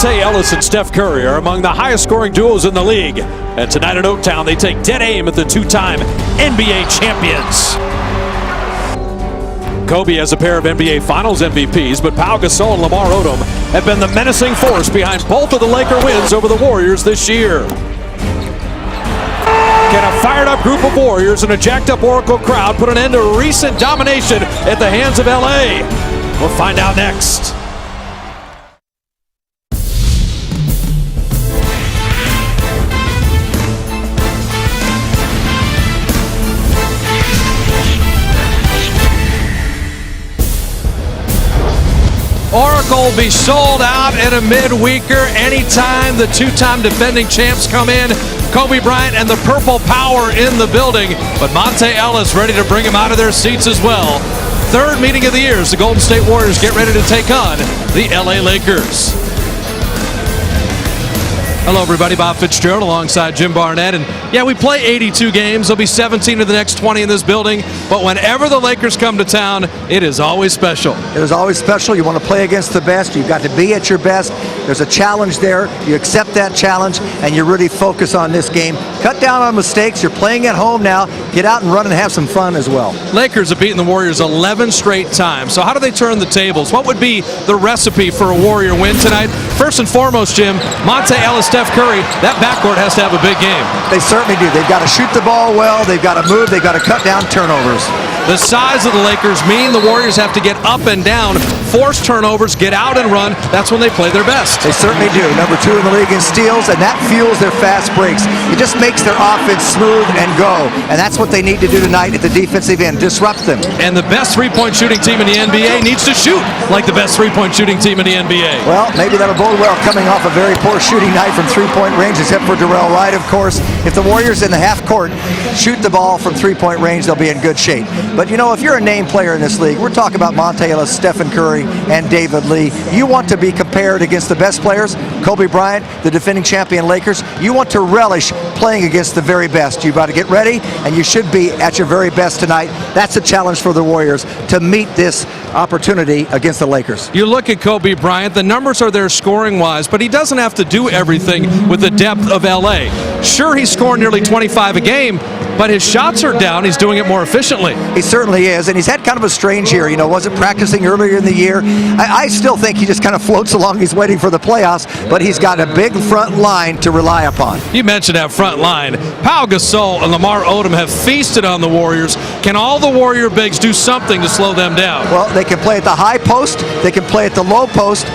Monta Ellis and Steph Curry are among the highest scoring duos in the league. And tonight in Oaktown, they take dead aim at the two-time NBA champions. Kobe has a pair of NBA Finals MVPs, but Pau Gasol and Lamar Odom have been the menacing force behind both of the Laker wins over the Warriors this year. Can a fired-up group of Warriors and a jacked-up Oracle crowd put an end to recent domination at the hands of LA? We'll find out next. Oracle will be sold out in a midweeker anytime the two-time defending champs come in. Kobe Bryant and the Purple Power in the building, but Monta Ellis ready to bring them out of their seats as well. Third meeting of the year as the Golden State Warriors get ready to take on the LA Lakers. Hello everybody, Bob Fitzgerald alongside Jim Barnett, and yeah, we play 82 games. There'll be 17 of the next 20 in this building, but whenever the Lakers come to town, it is always special. It is always special. You want to play against the best. You've got to be at your best. There's a challenge there. You accept that challenge, and you really focus on this game. Cut down on mistakes. You're playing at home now. Get out and run and have some fun as well. Lakers have beaten the Warriors 11 straight times. So how do they turn the tables? What would be the recipe for a Warrior win tonight? First and foremost, Jim, Monta Ellis, Steph Curry, that backcourt has to have a big game. They certainly do. They've got to shoot the ball well. They've got to move. They've got to cut down turnovers. The size of the Lakers mean the Warriors have to get up and down, force turnovers, get out and run. That's when they play their best. They certainly do. Number 2 in the league in steals, and that fuels their fast breaks. It just makes their offense smooth and go, and that's what they need to do tonight at the defensive end, disrupt them. And the best three-point shooting team in the NBA needs to shoot like the best three-point shooting team in the NBA. Well, maybe that'll bode well coming off a very poor shooting night from three-point range, except for Dorell, Wright, of course. If the Warriors in the half court shoot the ball from three-point range, they'll be in good shape. But you know, if you're a name player in this league, we're talking about Monta Ellis, Stephen Curry, and David Lee. You want to be compared against the best players, Kobe Bryant, the defending champion Lakers. You want to relish playing against the very best. You've got to get ready, and you should be at your very best tonight. That's a challenge for the Warriors to meet this opportunity against the Lakers. You look at Kobe Bryant, the numbers are there scoring-wise, but he doesn't have to do everything with the depth of LA. Sure, he's scoring nearly 25 a game, but his shots are down. He's doing it more efficiently. He certainly is, and he's had kind of a strange year. You know, wasn't practicing earlier in the year. I still think he just kind of floats along. He's waiting for the playoffs, but he's got a big front line to rely upon. You mentioned that front line. Pau Gasol and Lamar Odom have feasted on the Warriors. Can all the Warrior bigs do something to slow them down? Well, they can play at the high post. They can play at the low post.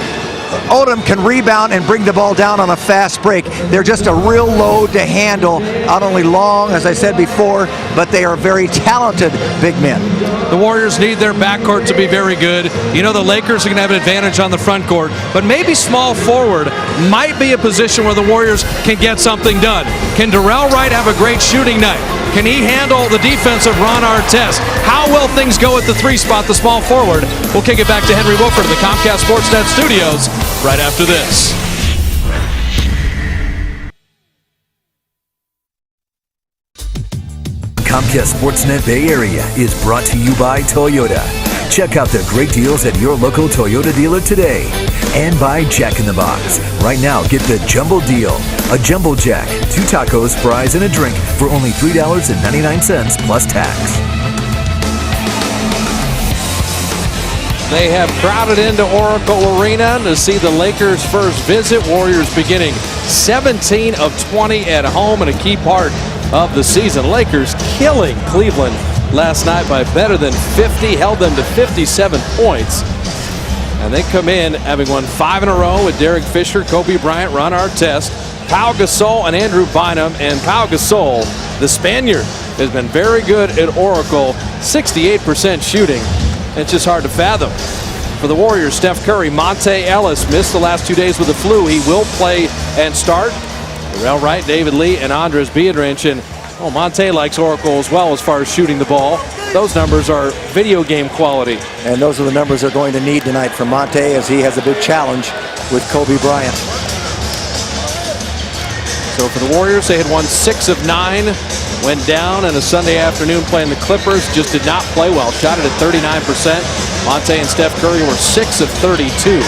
Odom can rebound and bring the ball down on a fast break. They're just a real load to handle, not only long, as I said before, but they are very talented big men. The Warriors need their backcourt to be very good. You know, the Lakers are going to have an advantage on the front court, but maybe small forward might be a position where the Warriors can get something done. Can Dorell Wright have a great shooting night? Can he handle the defense of Ron Artest? How will things go at the 3 spot, the small forward? We'll kick it back to Henry Wilford of the Comcast Sportsnet studios right after this. Comcast Sportsnet Bay Area is brought to you by Toyota. Check out the great deals at your local Toyota dealer today. And by Jack in the Box. Right now, get the Jumbo Deal. A Jumbo Jack, 2 tacos, fries, and a drink for only $3.99 plus tax. They have crowded into Oracle Arena to see the Lakers' first visit. Warriors beginning 17 of 20 at home and a key part of the season. Lakers killing Cleveland last night by better than 50, held them to 57 points. And they come in having won 5 in a row with Derek Fisher, Kobe Bryant, Ron Artest, Pau Gasol, and Andrew Bynum. And Pau Gasol, the Spaniard, has been very good at Oracle, 68% shooting. It's just hard to fathom. For the Warriors, Steph Curry, Monta Ellis missed the last 2 days with the flu. He will play and start. Dorell Wright, David Lee, and Andris Biedriņš. And Monta likes Oracle as well as far as shooting the ball. Those numbers are video game quality. And those are the numbers they're going to need tonight from Monta as he has a big challenge with Kobe Bryant. So for the Warriors, they had won 6 of 9. Went down on a Sunday afternoon playing the Clippers. Just did not play well. Shot it at 39%. Monta and Steph Curry were 6 of 32.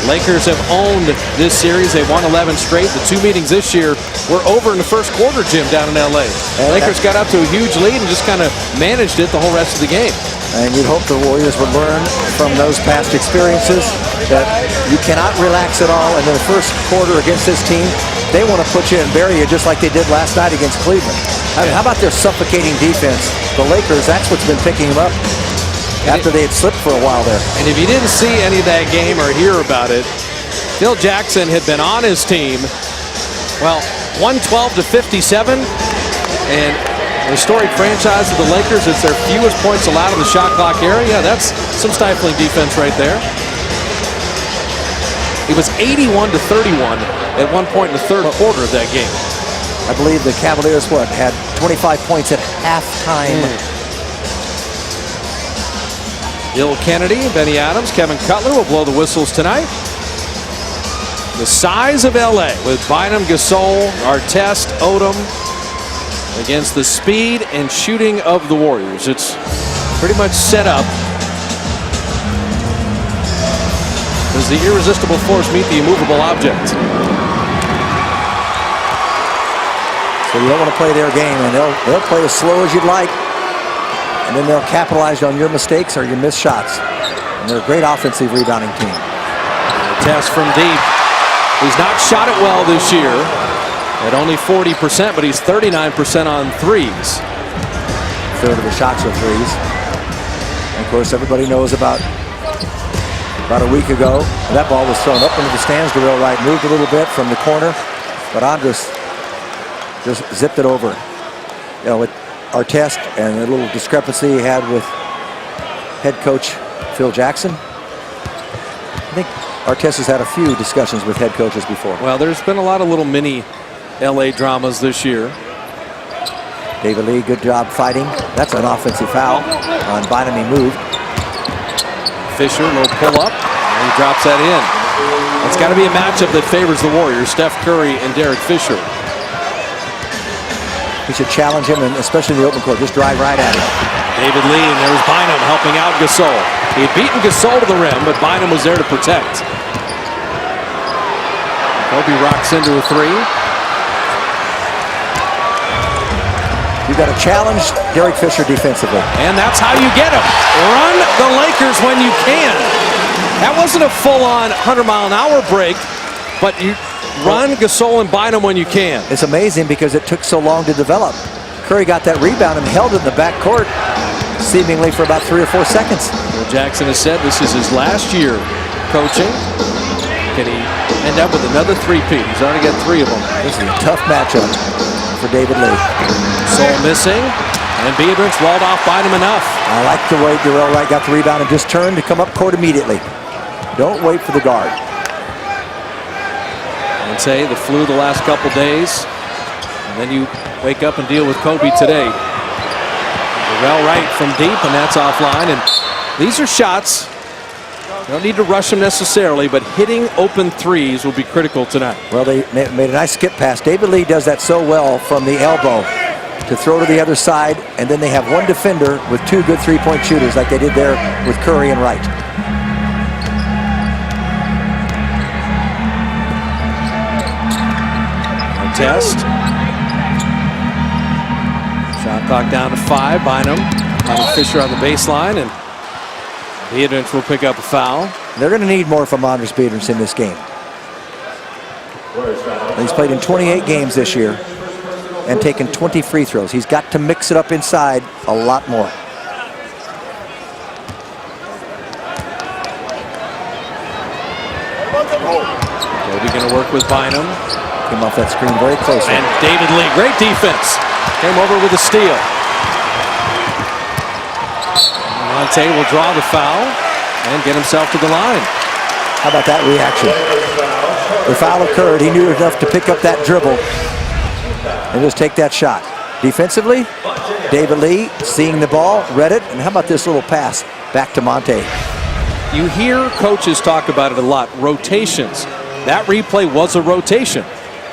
Lakers have owned this series. They've won 11 straight. The 2 meetings this year were over in the first quarter, Jim, down in L.A. Lakers got up to a huge lead and just kind of managed it the whole rest of the game. And you'd hope the Warriors would learn from those past experiences that you cannot relax at all. And in the first quarter against this team, they want to put you and bury you just like they did last night against Cleveland. I mean, how about their suffocating defense? The Lakers, that's what's been picking them up after they had slipped for a while there. And if you didn't see any of that game or hear about it, Phil Jackson had been on his team, well, 112 to 57, and the historic franchise of the Lakers, it's their fewest points allowed in the shot clock area. That's some stifling defense right there. It was 81 to 31 at one point in the third quarter of that game. I believe the Cavaliers, had 25 points at halftime. Bill Kennedy, Benny Adams, Kevin Cutler will blow the whistles tonight. The size of LA with Bynum, Gasol, Artest, Odom against the speed and shooting of the Warriors. It's pretty much set up. Does the irresistible force meet the immovable object? So you don't want to play their game, and they'll play as slow as you'd like. And then they'll capitalize on your mistakes or your missed shots. And they're a great offensive rebounding team. Test from deep. He's not shot it well this year at only 40%, but he's 39% on threes. Third of the shots are threes. And of course, everybody knows about a week ago, that ball was thrown up into the stands. Dorell Wright moved a little bit from the corner, but Andris just zipped it over. With our test and the little discrepancy he had with head coach Phil Jackson. I think Artest has had a few discussions with head coaches before. Well, there's been a lot of little mini LA dramas this year. David Lee, good job fighting. That's an offensive foul on Bynum. He moved. Fisher, little pull up, and he drops that in. It's got to be a matchup that favors the Warriors, Steph Curry and Derek Fisher. He should challenge him, and especially in the open court, just drive right at him. David Lee, and there's Bynum helping out Gasol. He had beaten Gasol to the rim, but Bynum was there to protect. Kobe rocks into a three. You've got to challenge Derek Fisher defensively. And that's how you get him. Run the Lakers when you can. That wasn't a full-on 100-mile-an-hour break, but you run Gasol and Bynum when you can. It's amazing because it took so long to develop. Curry got that rebound and held it in the backcourt seemingly for about 3 or 4 seconds. Well, Jackson has said this is his last year coaching. Can he end up with another three-peat? He's already got 3 of them. This is a tough matchup for David Lee. Gasol missing, and Biedriņš walled off Bynum enough. I like the way Dorell Wright got the rebound and just turned to come up court immediately. Don't wait for the guard. Say the flu the last couple days, and then you wake up and deal with Kobe today. Dorell Wright from deep, and that's offline. And these are shots. You don't need to rush them necessarily, but hitting open threes will be critical tonight. Well, they made a nice skip pass. David Lee does that so well from the elbow to throw to the other side, and then they have one defender with 2 good three-point shooters like they did there with Curry and Wright. Test. Shot clock down to 5. Bynum. Fisher on the baseline, and Biedriņš will pick up a foul. They're going to need more from Andris Biedriņš in this game. He's played in 28 games this year and taken 20 free throws. He's got to mix it up inside a lot more. Kobe going to work with Bynum. Came off that screen very closely. And David Lee, great defense. Came over with a steal. Monta will draw the foul and get himself to the line. How about that reaction? The foul occurred. He knew enough to pick up that dribble and just take that shot. Defensively, David Lee seeing the ball, read it, and how about this little pass back to Monta? You hear coaches talk about it a lot, rotations. That replay was a rotation.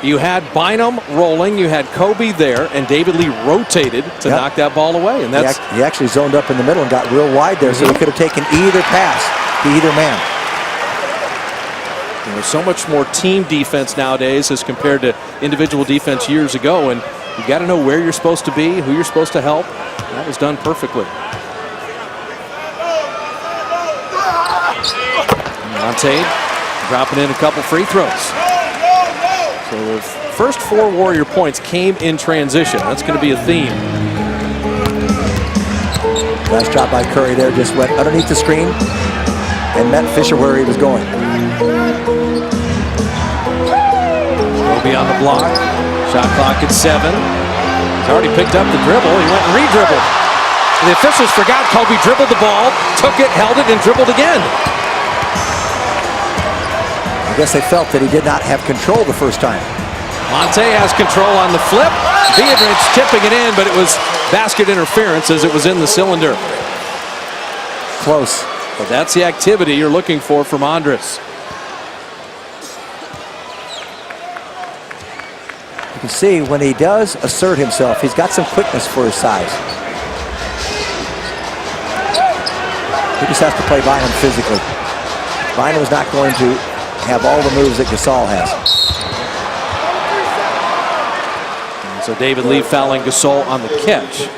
You had Bynum rolling, you had Kobe there, and David Lee rotated to knock that ball away. And that's he actually zoned up in the middle and got real wide there, so he could have taken either pass to either man. There's so much more team defense nowadays as compared to individual defense years ago, and you got to know where you're supposed to be, who you're supposed to help. That was done perfectly. Monta dropping in a couple free throws. So the first 4 Warrior points came in transition. That's going to be a theme. Nice job by Curry there. Just went underneath the screen and met Fisher where he was going. Kobe on the block. Shot clock at 7. He's already picked up the dribble. He went and re-dribbled. The officials forgot Kobe dribbled the ball, took it, held it, and dribbled again. I guess they felt that he did not have control the first time. Monta has control on the flip. Biedriņš tipping it in, but it was basket interference as it was in the cylinder. Close. But that's the activity you're looking for from Andris. You can see when he does assert himself, he's got some quickness for his size. He just has to play Bynum physically. Bynum is not going to have all the moves that Gasol has. And so David Lee fouling Gasol on the catch.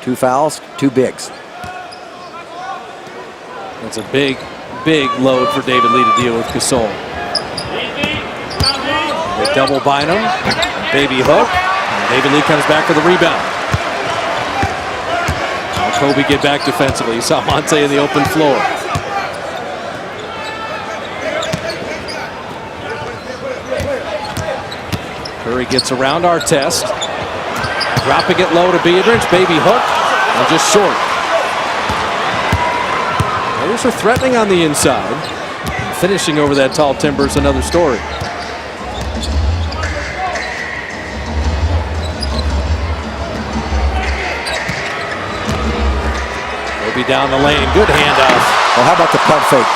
2 fouls, 2 bigs. That's a big, big load for David Lee to deal with Gasol. They double Bynum, baby hook, and David Lee comes back for the rebound. Kobe get back defensively. You saw Monta in the open floor. Curry gets around Artest. Dropping it low to Biedriņš. Baby hook. And just short. Others are threatening on the inside. Finishing over that tall timber is another story. Down the lane, good handoff. Well, how about the pump fake?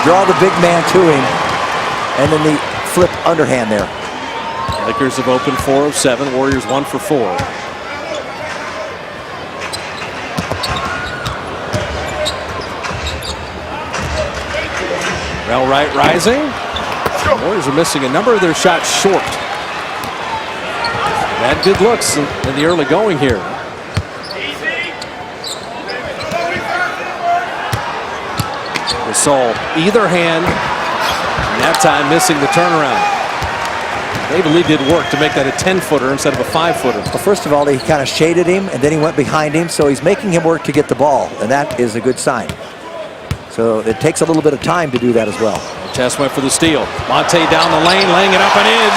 Draw the big man to him, and then the flip underhand there. Lakers have opened 4 of 7. Warriors 1 for 4. Wright rising. The Warriors are missing a number of their shots short. Had good looks in the early going here. Gasol, either hand, and that time missing the turnaround. David Lee did work to make that a 10-footer instead of a 5-footer. Well, first of all, he kind of shaded him, and then he went behind him, so he's making him work to get the ball, and that is a good sign. So it takes a little bit of time to do that as well. Chest went for the steal. Monta down the lane, laying it up and in.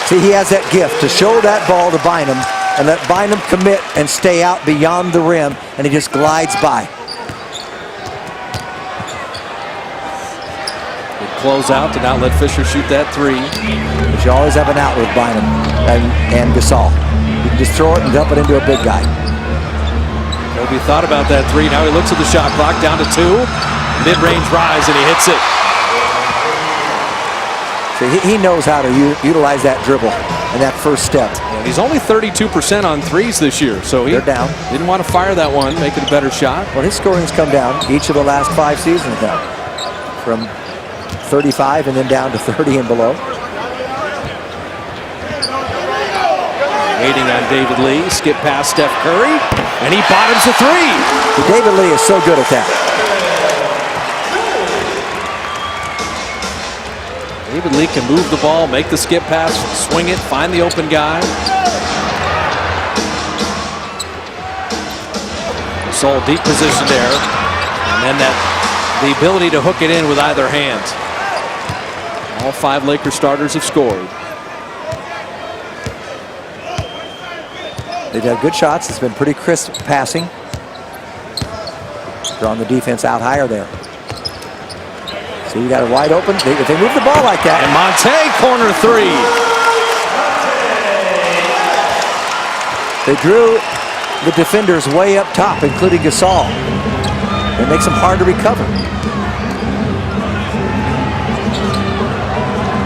See, he has that gift to show that ball to Bynum, and let Bynum commit and stay out beyond the rim, and he just glides by. Close out to not let Fisher shoot that 3. But you always have an out with Bynum and Gasol. You can just throw it and dump it into a big guy. Kobe thought about that 3. Now he looks at the shot clock, down to 2. Mid-range rise, and he hits it. So he knows how to utilize that dribble and that first step. And he's only 32% on 3s this year, so he didn't want to fire that one, make it a better shot. Well, his scoring's come down each of the last 5 seasons now. From 35 and then down to 30 and below. Waiting on David Lee, skip past Steph Curry, and he bottoms the 3. But David Lee is so good at that. David Lee can move the ball, make the skip pass, swing it, find the open guy. Gasol deep position there, and then the ability to hook it in with either hand. All 5 Lakers starters have scored. They've had good shots. It's been pretty crisp passing. Drawing the defense out higher there. So you got it wide open. If they move the ball like that. And Monta, corner 3. They drew the defenders way up top, including Gasol. It makes them hard to recover.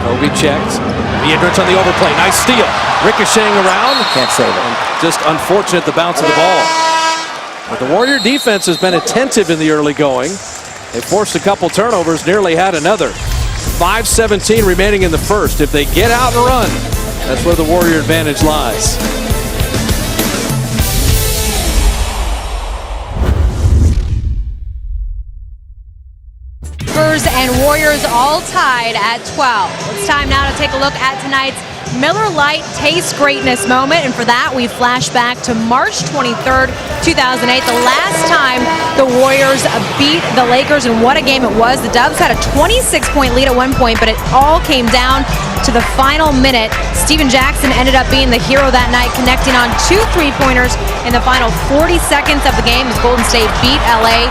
Kobe checks. Biedriņš on the overplay. Nice steal. Ricocheting around. Can't save it. And just unfortunate the bounce of the ball. But the Warrior defense has been attentive in the early going. They forced a couple turnovers, nearly had another. 5:17 remaining in the first. If they get out and run, that's where the Warrior advantage lies. Spurs and Warriors all tied at 12. It's time now to take a look at tonight's Miller Lite Taste Greatness moment, and for that we flash back to March 23rd, 2008, the last time the Warriors beat the Lakers, and what a game it was. The Dubs had a 26-point lead at one point, but it all came down to the final minute. Stephen Jackson ended up being the hero that night, connecting on 2 3-pointers in the final 40 seconds of the game as Golden State beat LA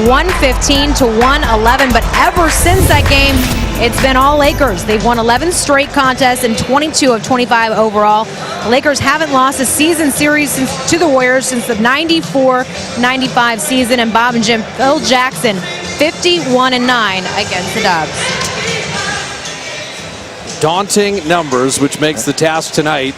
115 to 111. But ever since that game, it's been all Lakers. They've won 11 straight contests and 22 of 25 overall. The Lakers haven't lost a season series to the Warriors since the 94-95 season, and Bob and Jim, Phil Jackson 51-9 against the Dubs. Daunting numbers, which makes the task tonight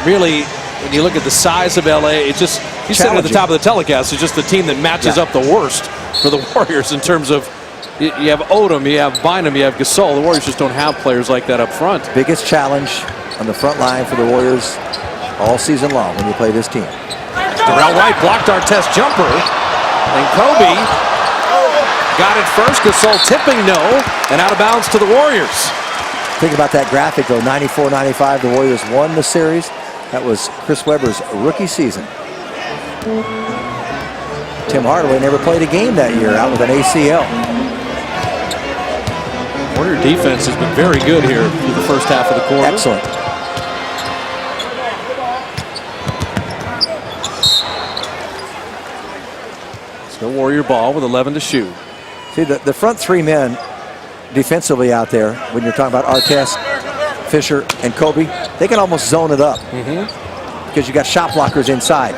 really, when you look at the size of LA, it's just, you said at the top of the telecast, it's just the team that matches up the worst for the Warriors in terms of, you have Odom, you have Bynum, you have Gasol. The Warriors just don't have players like that up front. Biggest challenge on the front line for the Warriors all season long when you play this team. Dorell Wright blocked our test jumper, and Kobe got it first. Gasol tipping no, and out of bounds to the Warriors. Think about that graphic though, 94-95, the Warriors won the series. That was Chris Webber's rookie season. Tim Hardaway never played a game that year, out with an ACL. Warrior defense has been very good here through the first half of the quarter. Excellent. Still Warrior ball with 11 to shoot. See, the front 3 men defensively out there, when you're talking about Artest, Fisher, and Kobe, they can almost zone it up because you got shot blockers inside.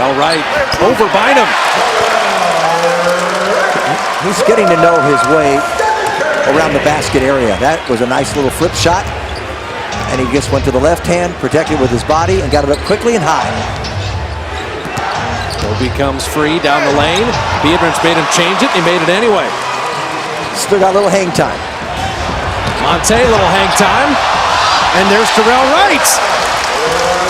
All right, over Bynum. He's getting to know his way around the basket area. That was a nice little flip shot, and he just went to the left hand, protected with his body, and got it up quickly and high. Kobe comes free down the lane. Biedriņš made him change it. He made it anyway. Still got a little hang time. Monta, little hang time. And there's Dorell Wright.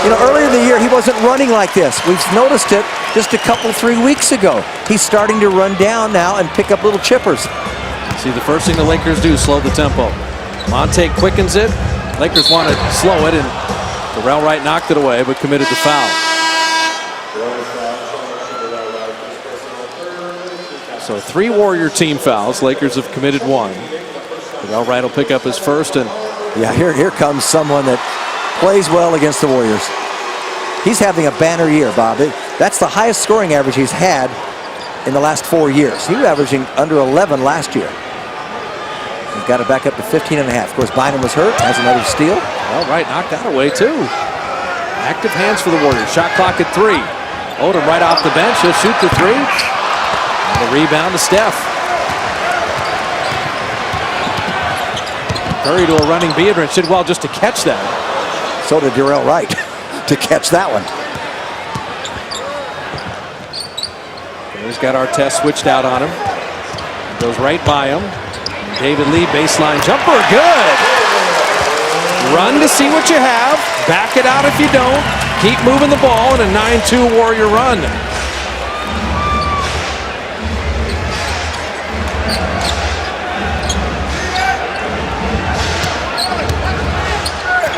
You know, earlier in the year, he wasn't running like this. We've noticed it just a couple, 3 weeks ago. He's starting to run down now and pick up little chippers. See, the first thing the Lakers do, slow the tempo. Monta quickens it. Lakers want to slow it, and Dorell Wright knocked it away, but committed the foul. So 3 Warrior team fouls. Lakers have committed 1. Dorell Wright will pick up his first, and yeah, here comes someone that plays well against the Warriors. He's having a banner year, Bob. That's the highest scoring average he's had in the last 4 years. He was averaging under 11 last year. He's got it back up to 15.5. Of course, Bynum was hurt, has another steal. All right, knocked that away too. Active hands for the Warriors. Shot clock at 3. Odom right off the bench. He'll shoot the 3. And the rebound to Steph. Curry to a running Biedriņš. Did well just to catch that. So did Dorell Wright to catch that one. He's got Artest switched out on him. Goes right by him. David Lee baseline jumper. Good. Run to see what you have. Back it out if you don't. Keep moving the ball in a 9-2 Warrior run.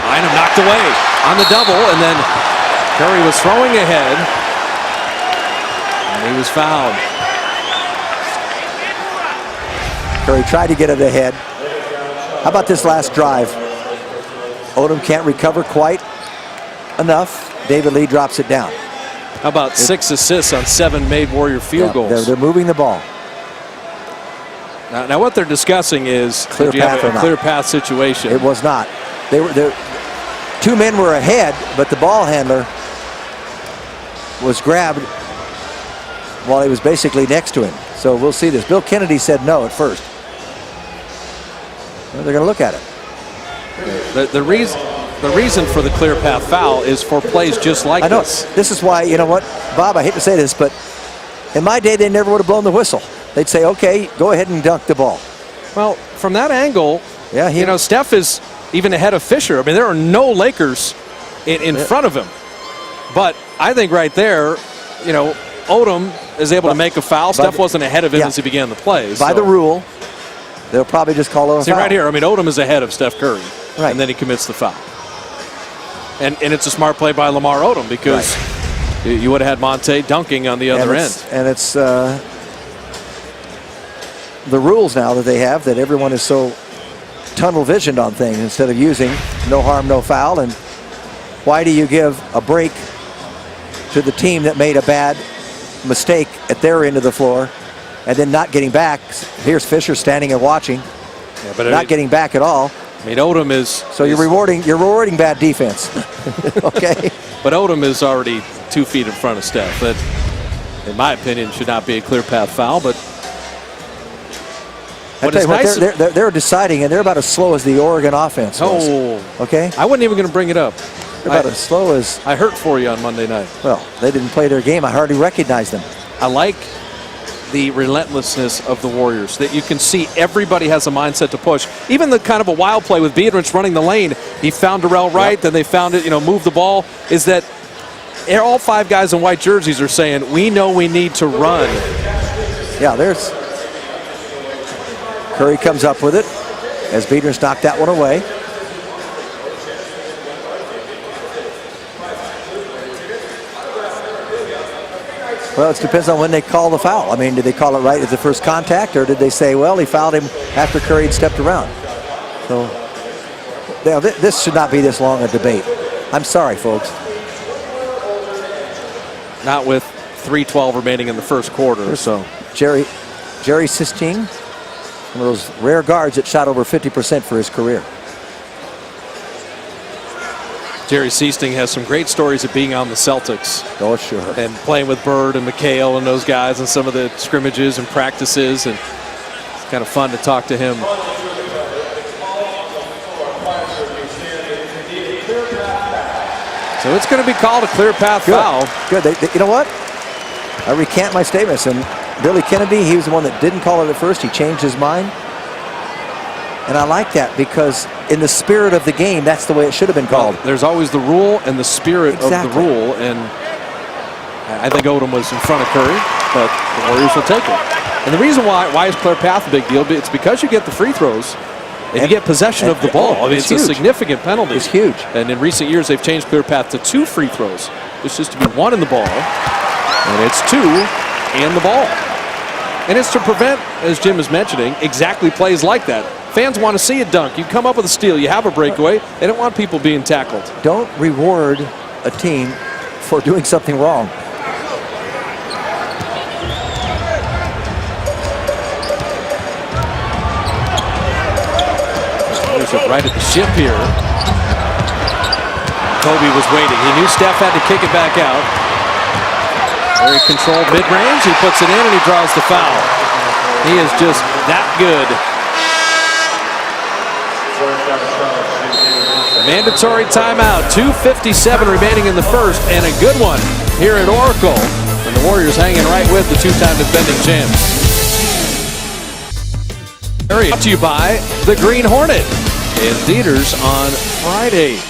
Bynum knocked away on the double, and then Curry was throwing ahead, and he was fouled. Curry tried to get it ahead. How about this last drive? Odom can't recover quite enough. David Lee drops it down. How about 6 assists on 7 made Warrior field goals? They're moving the ball. Now what they're discussing is Clear path or not. Clear path situation. It was not. They were 2 men were ahead, but the ball handler was grabbed while he was basically next to him. So we'll see this. Bill Kennedy said no at first. Well, they're going to look at it. The reason the reason for the clear path foul is for plays just like I know. this. This is why, you know what, Bob, I hate to say this, but in my day, they never would have blown the whistle. They'd say, okay, go ahead and dunk the ball. Well, from that angle, yeah, you know, Steph is even ahead of Fisher. I mean, there are no Lakers in front of him. But I think right there, you know, Odom is able to make a foul. Steph wasn't ahead of him as he began the play. By the rule, they'll probably just call it a foul. Right here, I mean, Odom is ahead of Steph Curry. Right. And then he commits the foul. And it's a smart play by Lamar Odom because you would have had Monta dunking on the other end. And it's the rules now that they have that everyone is so tunnel visioned on things instead of using no harm, no foul. And why do you give a break to the team that made a bad mistake at their end of the floor and then not getting back? Here's Fisher standing and watching, but not getting back at all. I mean, Odom is... So you're rewarding bad defense. Okay. But Odom is already 2 feet in front of Steph. That, in my opinion, should not be a clear path foul, but... They're deciding, and they're about as slow as the Oregon offense was. Okay? I wasn't even going to bring it up. They're about as slow as... I hurt for you on Monday night. Well, they didn't play their game. I hardly recognized them. I like the relentlessness of the Warriors, that you can see everybody has a mindset to push. Even the kind of a wild play with Biedriņš running the lane, he found Dorell Wright, then they found it, you know, move the ball, is that all 5 guys in white jerseys are saying, we know we need to run. Yeah, there's... Curry comes up with it as Biedriņš knocked that one away. Well, it depends on when they call the foul. I mean, did they call it right at the first contact, or did they say, well, he fouled him after Curry had stepped around? So, now, this should not be this long a debate. I'm sorry, folks. Not with 3:12 remaining in the first quarter. So Jerry Sistine, one of those rare guards that shot over 50% for his career. Jerry Sichting has some great stories of being on the Celtics. Oh, sure. And playing with Bird and McHale and those guys and some of the scrimmages and practices. And it's kind of fun to talk to him. So it's going to be called a clear path foul. Good. You know what? I recant my statements. And Billy Kennedy, he was the one that didn't call it at first. He changed his mind. And I like that because in the spirit of the game, that's the way it should have been called. Well, there's always the rule and the spirit of the rule. And I think Odom was in front of Curry, but the Warriors will take it. And the reason why is clear path a big deal? It's because you get the free throws and you get possession of the ball. I mean, it's a significant penalty. It's huge. And in recent years, they've changed clear path to 2 free throws. It's just to be 1 in the ball, and it's 2 in the ball. And it's to prevent, as Jim is mentioning, exactly plays like that. Fans want to see a dunk. You come up with a steal. You have a breakaway. They don't want people being tackled. Don't reward a team for doing something wrong. There's it right at the ship here. Kobe was waiting. He knew Steph had to kick it back out. Very controlled mid-range. He puts it in and he draws the foul. He is just that good. Mandatory timeout. 2:57 remaining in the first, and a good one here at Oracle. And the Warriors hanging right with the 2-time defending champs. Brought to you by the Green Hornet in theaters on Friday.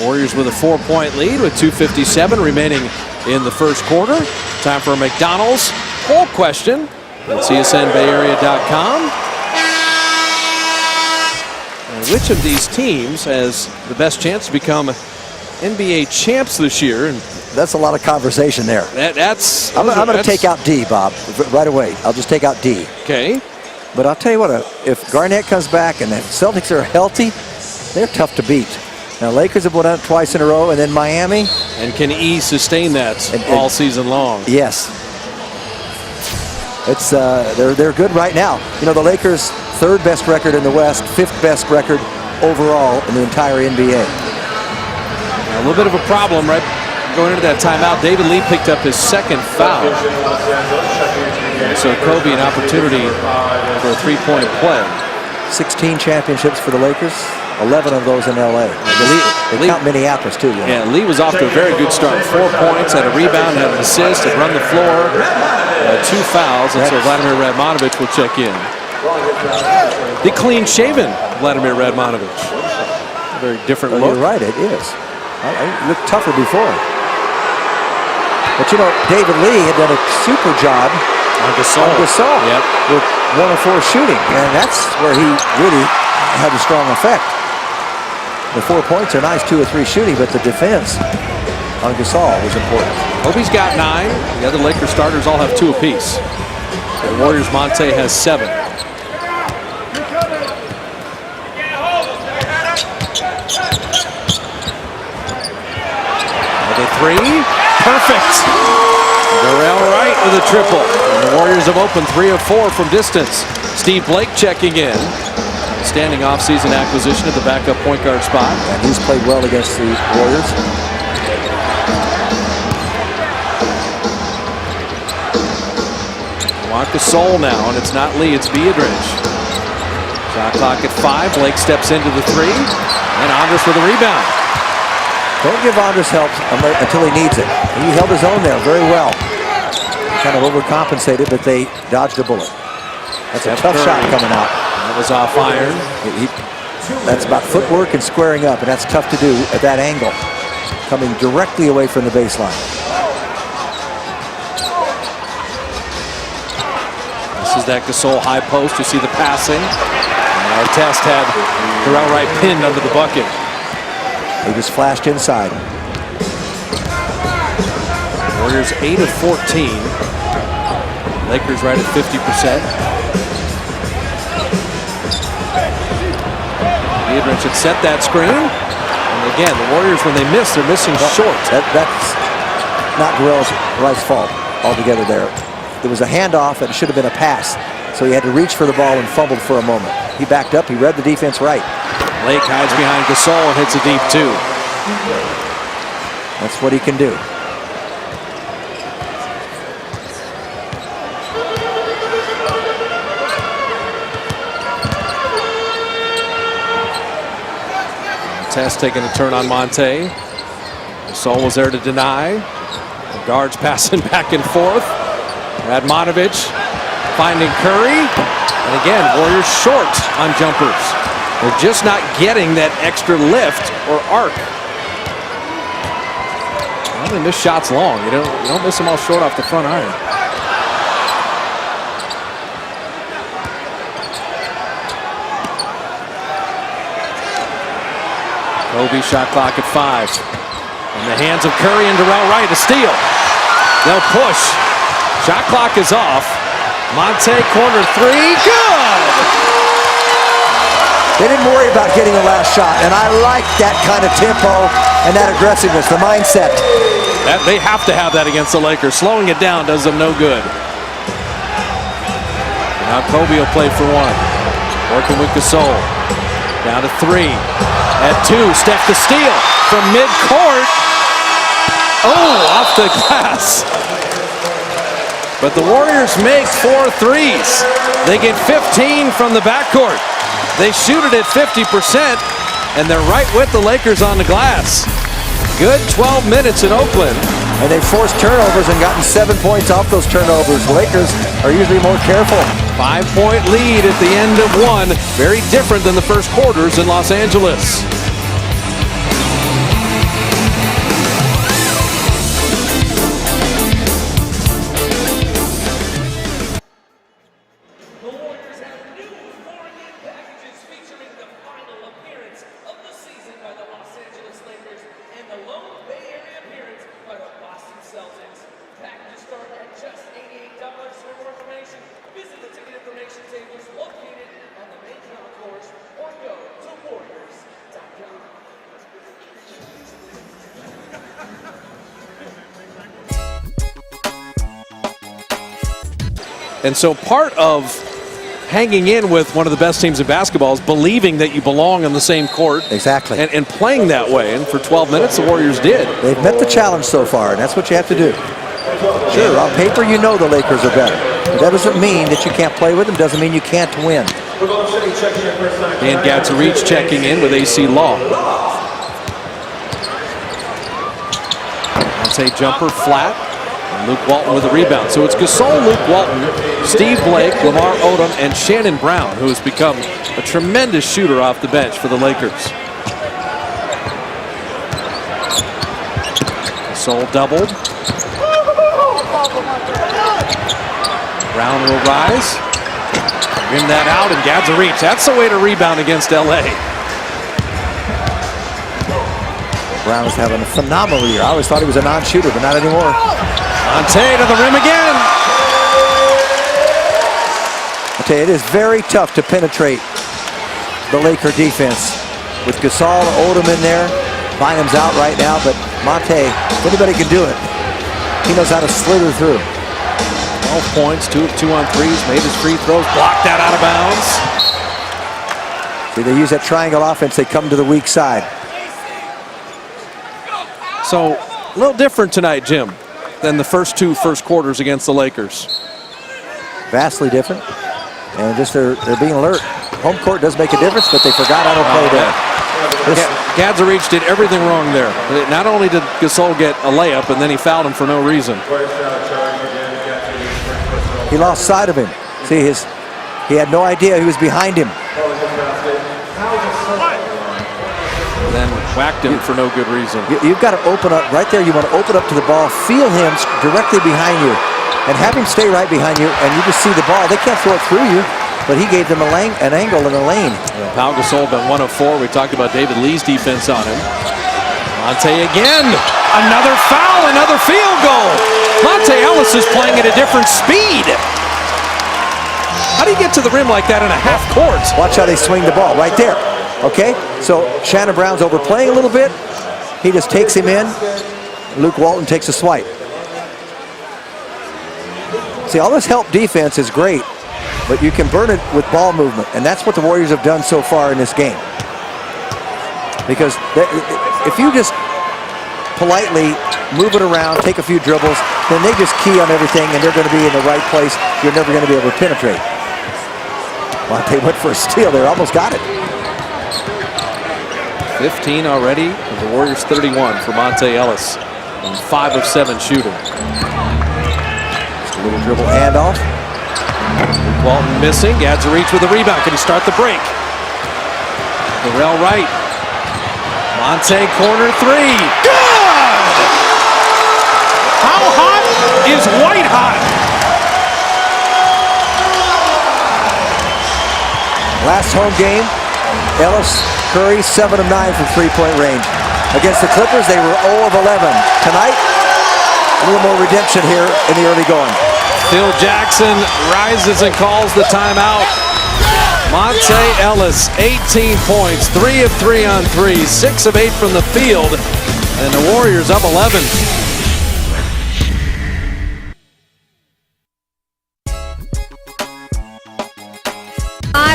Warriors with a 4-point lead with 2:57 remaining in the first quarter. Time for a McDonald's poll question at csnbayarea.com. Which of these teams has the best chance to become NBA champs this year? And that's a lot of conversation there. I'm going to take out D, Bob, right away. I'll just take out D. Okay. But I'll tell you what, if Garnett comes back and the Celtics are healthy, they're tough to beat. Now, Lakers have won out twice in a row, and then Miami. And can E sustain that all season long? Yes. It's they're good right now. You know, the Lakers' 3rd best record in the West, 5th best record overall in the entire NBA. A little bit of a problem, right? Going into that timeout, David Lee picked up his 2nd foul. So Kobe an opportunity for a 3-point play. 16 championships for the Lakers. 11 of those in LA. They count Minneapolis too. Yeah, Lee was off to a very good start. 4 points, had a rebound, had an assist, had run the floor, 2 fouls, and so Vladimir Radmanović will check in. The clean-shaven Vladimir Radmanović. A very different look. You're right, it is. It looked tougher before. But you know, David Lee had done a super job on Gasol. Yep. With 1 of 4 shooting, and that's where he really had a strong effect. The 4 points are nice, 2 of 3 shooting, but the defense on Gasol was important. Kobe's got 9. The other Lakers starters all have 2 apiece. The Warriors' Monta has 7. The 3, perfect. Dorell Wright with a triple. And the Warriors have opened 3 of 4 from distance. Steve Blake checking in. Standing off-season acquisition at the backup point guard spot. And he's played well against the Warriors. Want Gasol now, and it's not Lee, it's Biedriņš. Shot clock at 5. Blake steps into the 3. And Andris with a rebound. Don't give Andris help until he needs it. He held his own there very well. Kind of overcompensated, but they dodged a bullet. That's a tough shot coming out. That was off iron. That's about footwork and squaring up, and that's tough to do at that angle, coming directly away from the baseline. This is that Gasol high post. You see the passing. And our test had Dorell Wright pinned under the bucket. He just flashed inside. Warriors 8 of 14. Lakers right at 50%. Biedriņš had set that screen. And again, the Warriors, when they miss, they're missing short. That's not Dorell Wright's fault altogether there. There was a handoff and it should have been a pass. So he had to reach for the ball and fumbled for a moment. He backed up, he read the defense right. Lake hides behind Gasol and hits a deep 2. That's what he can do. Test taking a turn on Monta. Gasol was there to deny. The guards passing back and forth. Radmanović finding Curry. And again, Warriors short on jumpers. They're just not getting that extra lift or arc. Well, they miss shots long. You don't miss them all short off the front iron. Kobe shot clock at 5. In the hands of Curry and Dorell Wright, a steal. They'll push. Shot clock is off. Monta corner 3, good! They didn't worry about getting the last shot, and I like that kind of tempo and that aggressiveness, the mindset. They have to have that against the Lakers. Slowing it down does them no good. Now Kobe will play for 1. Working with Gasol. Down to 3. At 2, Steph to steal from midcourt. Oh, off the glass. But the Warriors make 4 threes. They get 15 from the backcourt. They shoot it at 50%, and they're right with the Lakers on the glass. Good 12 minutes in Oakland. And they forced turnovers and gotten 7 points off those turnovers. The Lakers are usually more careful. 5-point lead at the end of 1. Very different than the first quarters in Los Angeles. And so part of hanging in with one of the best teams in basketball is believing that you belong on the same court. Exactly. And playing that way. And for 12 minutes, the Warriors did. They've met the challenge so far, and that's what you have to do. Sure, on paper, you know the Lakers are better. But that doesn't mean that you can't play with them. Doesn't mean you can't win. And Gadzuric checking in with Acie Law. Monta jumper flat. And Luke Walton with a rebound. So it's Gasol, Luke Walton, Steve Blake, Lamar Odom, and Shannon Brown, who has become a tremendous shooter off the bench for the Lakers. Gasol doubled. Brown will rise. Rim that out, and Gadzuric. That's the way to rebound against LA. Brown is having a phenomenal year. I always thought he was a non-shooter, but not anymore. Monta to the rim again. I tell you, it is very tough to penetrate the Laker defense with Gasol, Odom in there. Bynum's out right now, but Monta, if anybody can do it, he knows how to slither through. 12 points, 2 of 2 on threes, made his free throws, blocked that out of bounds. See, they use that triangle offense, they come to the weak side. So, a little different tonight, Jim, than the first quarters against the Lakers. Vastly different. And just they're being alert. Home court does make a difference, but they forgot how to play there. Gadzuric did everything wrong there. Not only did Gasol get a layup, and then he fouled him for no reason. He lost sight of him. See, he had no idea he was behind him. And then whacked him for no good reason. You've got to open up right there. You want to open up to the ball, feel him directly behind you, and have him stay right behind you, and you just see the ball. They can't throw it through you, but he gave them an angle in the lane. Pau Gasol been 1 of 4. We talked about David Lee's defense on him. Monta again. Another foul, another field goal. Monta Ellis is playing at a different speed. How do you get to the rim like that in a half court? Watch how they swing the ball right there. Okay, so Shannon Brown's overplaying a little bit. He just takes him in. Luke Walton takes a swipe. See, all this help defense is great, but you can burn it with ball movement, and that's what the Warriors have done so far in this game. Because if you just politely move it around, take a few dribbles, then they just key on everything, and they're going to be in the right place. You're never going to be able to penetrate. Monta went for a steal there, almost got it. 15 already, and the Warriors 31 for Monta Ellis. And 5 of 7 shooting. Just a little dribble handoff. Walton missing. Gadzuric with a rebound. Can he start the break? Dorell Wright. Monta corner 3. Good! How hot is white hot? Last home game, Ellis, Curry, 7 of 9 from three-point range. Against the Clippers, they were 0 of 11. Tonight, a little more redemption here in the early going. Phil Jackson rises and calls the timeout. Monta Ellis, 18 points, 3 of 3 on threes, 6 of 8 from the field, and the Warriors up 11.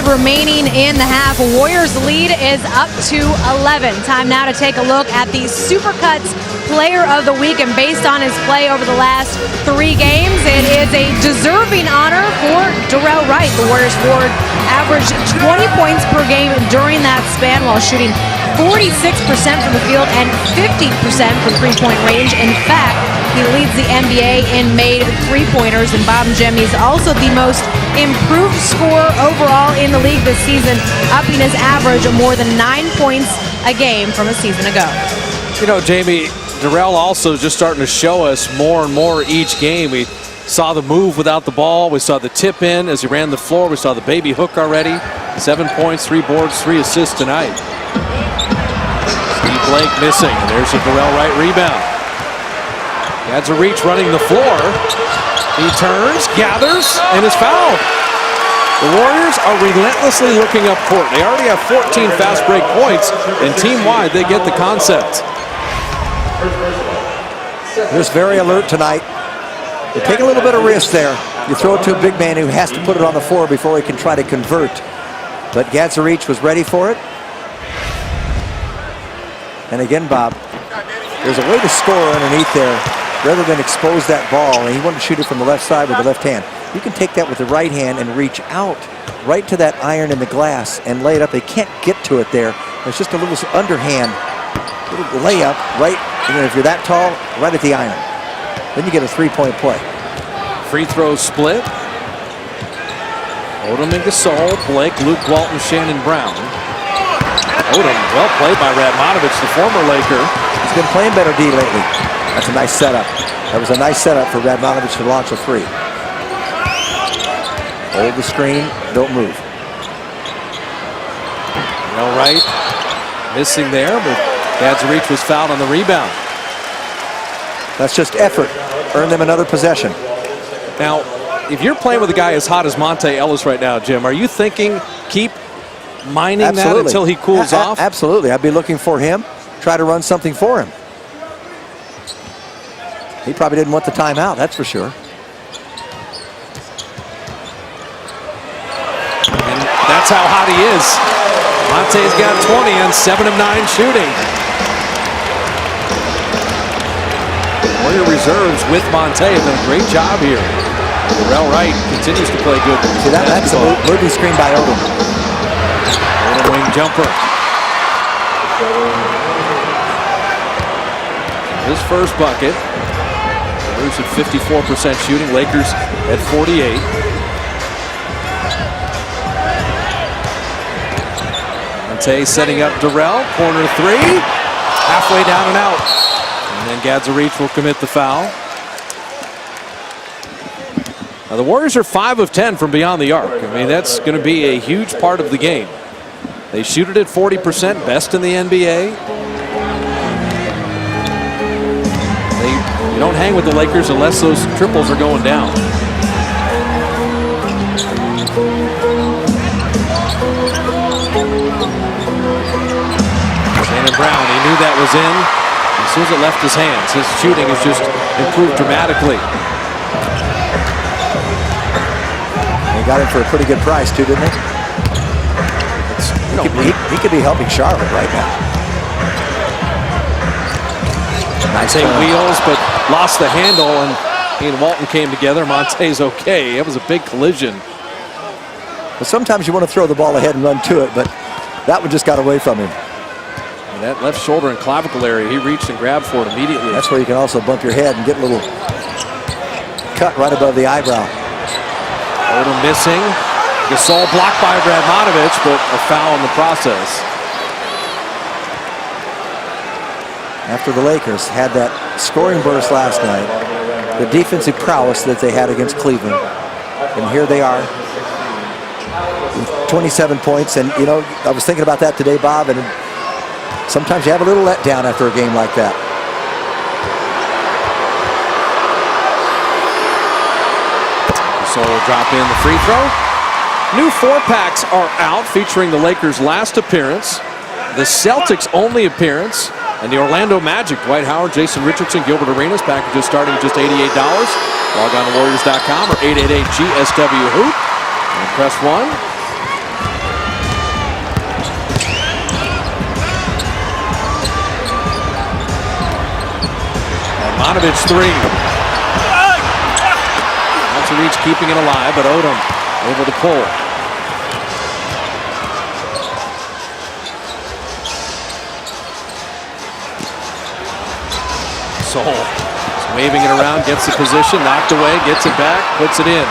Remaining in the half, Warriors lead is up to 11. Time now to take a look at the Supercuts Player of the Week, and based on his play over the last 3 games, it is a deserving honor for Dorell Wright. The Warriors forward averaged 20 points per game during that span while shooting 46% from the field and 50% from three-point range. In fact, he leads the NBA in made three-pointers, and Bob and Jimmy is also the most improved scorer overall in the league this season, upping his average of more than 9 points a game from a season ago. You know, Jamie, Dorell also just starting to show us more and more each game. We saw the move without the ball. We saw the tip in as he ran the floor. We saw the baby hook already. 7 points, 3 boards, 3 assists tonight. Steve Blake missing. And there's a Dorell Wright rebound. Gadzuric running the floor. He turns, gathers, and is fouled. The Warriors are relentlessly looking up court. They already have 14 fast break points, and team-wide, they get the concept. They're just very alert tonight. They take a little bit of risk there. You throw it to a big man who has to put it on the floor before he can try to convert. But Gadzuric was ready for it. And again, Bob, there's a way to score underneath there rather than expose that ball. And he wanted to shoot it from the left side with the left hand. You can take that with the right hand and reach out right to that iron in the glass and lay it up. They can't get to it there. It's just a little underhand, little layup right, and if you're that tall, right at the iron. Then you get a three-point play. Free throw split. Odom and Gasol, Blake, Luke, Walton, Shannon, Brown. Odom, well played by Radmanović, the former Laker. He's been playing better D lately. That's a nice setup. That was a nice setup for Radmanović to launch a three. Hold the screen, don't move. Wright missing there, but Gadzuric was fouled on the rebound. That's just effort. Earn them another possession. Now, if you're playing with a guy as hot as Monta Ellis right now, Jim, are you thinking keep mining that until he cools off? Absolutely. I'd be looking for him. Try to run something for him. He probably didn't want the timeout, that's for sure. And that's how hot he is. Monte's got 20 on 7 of 9 shooting. Warrior reserves with Monta have done a great job here. Dorell Wright continues to play good. See, that's a moving screen by Odom. Odom wing jumper. His first bucket. Warriors at 54% shooting. Lakers at 48. Monta setting up Dorell. Corner three. Halfway down and out. And then Gadzuric will commit the foul. Now the Warriors are 5 of 10 from beyond the arc. I mean, that's going to be a huge part of the game. They shoot it at 40%, best in the NBA. You don't hang with the Lakers unless those triples are going down. Shannon Brown, he knew that was in. As soon as it left his hands, his shooting has just improved dramatically. They got him for a pretty good price too, didn't they? He could be helping Charlotte right now. I'd say wheels, but lost the handle, and he and Walton came together. Monte's okay. It was a big collision. But sometimes you want to throw the ball ahead and run to it, but that one just got away from him. And that left shoulder and clavicle area, he reached and grabbed for it immediately. That's where you can also bump your head and get a little cut right above the eyebrow. Odom missing. Gasol blocked by Radmanović, but a foul in the process. After the Lakers had that scoring burst last night, the defensive prowess that they had against Cleveland, and here they are with 27 points. And you know, I was thinking about that today, Bob, and sometimes you have a little letdown after a game like that. So will drop in the free throw. New 4-packs are out featuring the Lakers' last appearance, the Celtics' only appearance, and the Orlando Magic. Dwight Howard, Jason Richardson, Gilbert Arenas, packages starting at just $88. Log on to Warriors.com or 888-GSW-HOOP and press 1. Radmanović three. Gadzuric keeping it alive, but Odom able to pull. Sol waving it around, gets the position, knocked away, gets it back, puts it in.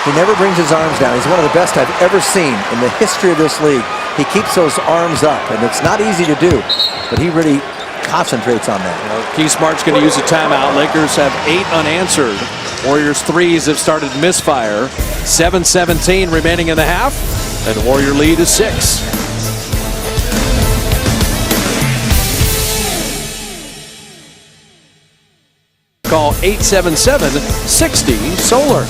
He never brings his arms down. He's one of the best I've ever seen in the history of this league. He keeps those arms up, and it's not easy to do, but he really concentrates on that. Key Smart's going to use a timeout. Lakers have 8 unanswered. Warriors threes have started to misfire. 7:17 remaining in the half, and the Warrior lead is 6. Call 877-60-SOLAR.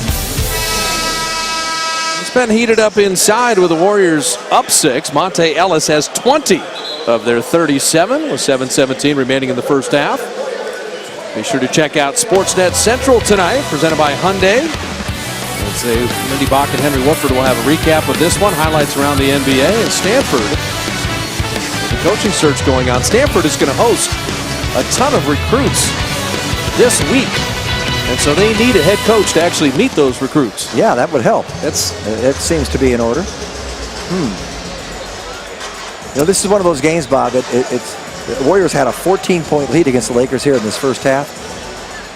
It's been heated up inside with the Warriors up 6. Monta Ellis has 20 of their 37 with 7:17 remaining in the first half. Be sure to check out Sportsnet Central tonight, presented by Hyundai. Let's say Mindy Bach and Henry Woodford will have a recap of this one, highlights around the NBA, and Stanford, with the coaching search going on. Stanford is going to host a ton of recruits this week. And so they need a head coach to actually meet those recruits. Yeah, that would help. It seems to be in order. You know, this is one of those games, Bob. The Warriors had a 14-point lead against the Lakers here in this first half.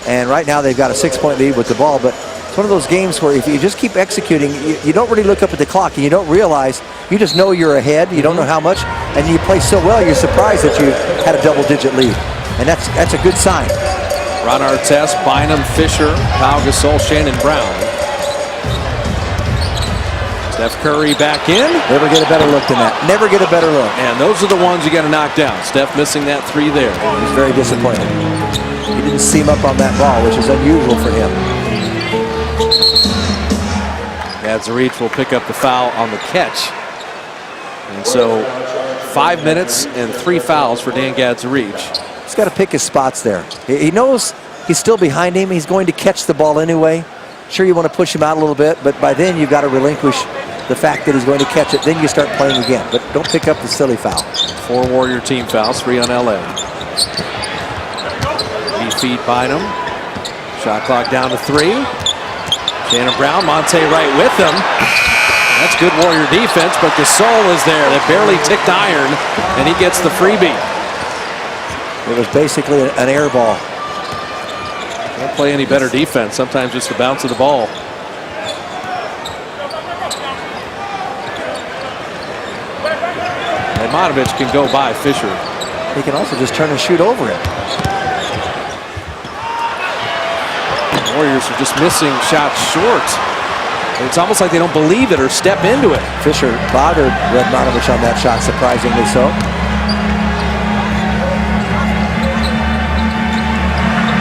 And right now they've got a 6-point lead with the ball. But it's one of those games where if you just keep executing, you don't really look up at the clock and you don't realize, you just know you're ahead. You don't know how much. And you play so well, you're surprised that you had a double-digit lead. And that's a good sign. Ron Artest, Bynum, Fisher, Pau Gasol, Shannon, Brown. Steph Curry back in. Never get a better look than that. Never get a better look. And those are the ones you got to knock down. Steph missing that 3 there. He's very disappointed. He didn't seam up on that ball, which is unusual for him. Gadzuric will pick up the foul on the catch. And so 5 minutes and 3 fouls for Dan Gadzuric. He's got to pick his spots there. He knows he's still behind him. He's going to catch the ball anyway. Sure, you want to push him out a little bit, but by then you've got to relinquish the fact that he's going to catch it. Then you start playing again, but don't pick up the silly foul. 4 Warrior team fouls, 3 on LA. Feed Bynum. Shot clock down to 3. Shannon Brown, Monta right with him. That's good Warrior defense, but Gasol is there. That barely ticked iron, and he gets the freebie. It was basically an air ball. Don't play any better defense. Sometimes just the bounce of the ball. Radmanović can go by Fisher. He can also just turn and shoot over him. The Warriors are just missing shots short. It's almost like they don't believe it or step into it. Fisher bothered Radmanović on that shot, surprisingly so.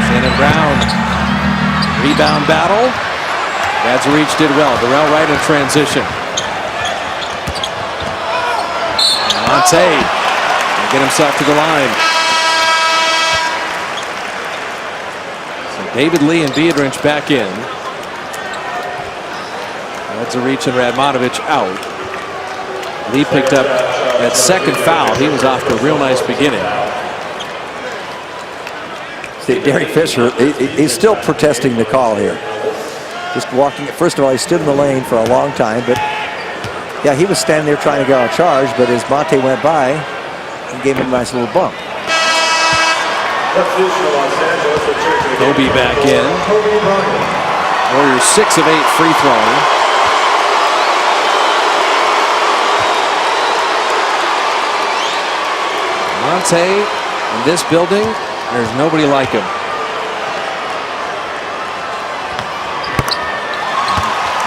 Shannon Brown, rebound battle. Gadzuric did well. Dorell Wright in transition. Monta will get himself to the line. So David Lee and Biedriņš back in. Gadzuric and Radmanović out. Lee picked up that second foul. He was off to a real nice beginning. Derek Fisher, he's still protesting the call here. Just walking. First of all, he stood in the lane for a long time, but yeah, he was standing there trying to get on charge, but as Monta went by, he gave him a nice little bump. Kobe back in. Warriors 6 of 8 free throwing. Monta in this building, there's nobody like him.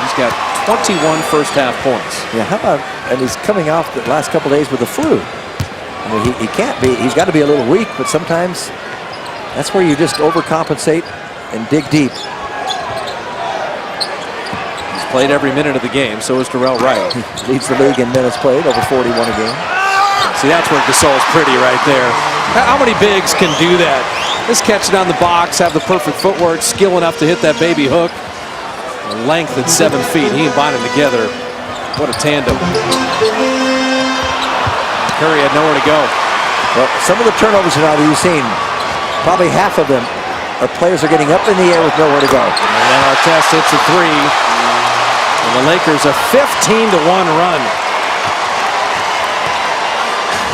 He's got 21 first half points. Yeah, how about, and he's coming off the last couple days with the flu. I mean, he can't be, he's got to be a little weak, but sometimes that's where you just overcompensate and dig deep. He's played every minute of the game, so is Dorell Wright. He leads the league in minutes played, over 41 a game. See, that's where Gasol's pretty right there. How many bigs can do that? Just catch it on the box, have the perfect footwork, skill enough to hit that baby hook. Length at 7 feet. He and Bynum together. What a tandem. Curry had nowhere to go. Well, some of the turnovers now that you've seen, probably half of them are players are getting up in the air with nowhere to go. And then Artest hits a 3. And the Lakers a 15-1 run.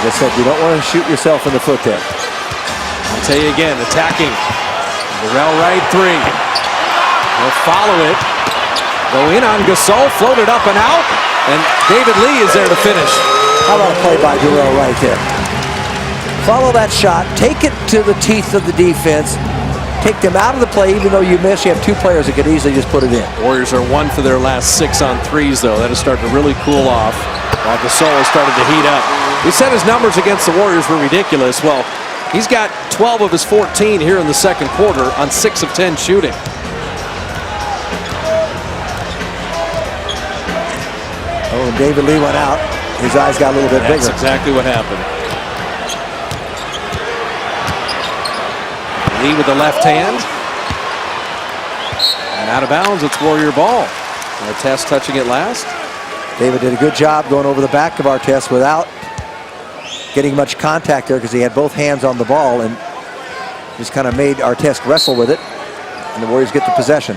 Like I said, you don't want to shoot yourself in the foot there. I'll tell you again, attacking. Dorell Wright 3. He'll follow it. Go in on Gasol, floated up and out, and David Lee is there to finish. How about a play by Dorell right there? Follow that shot, take it to the teeth of the defense, take them out of the play. Even though you miss, you have 2 players that could easily just put it in. Warriors are 1 for their last 6 on 3s, though. That is starting to really cool off, while Gasol has started to heat up. We said his numbers against the Warriors were ridiculous. Well, he's got 12 of his 14 here in the second quarter on 6 of 10 shooting. Oh, when David Lee went out, his eyes got a little bit bigger. That's exactly what happened. Lee with the left hand. And out of bounds, it's Warrior ball. Artest touching it last. David did a good job going over the back of Artest without getting much contact there because he had both hands on the ball and just kind of made Artest wrestle with it. and the Warriors get the possession.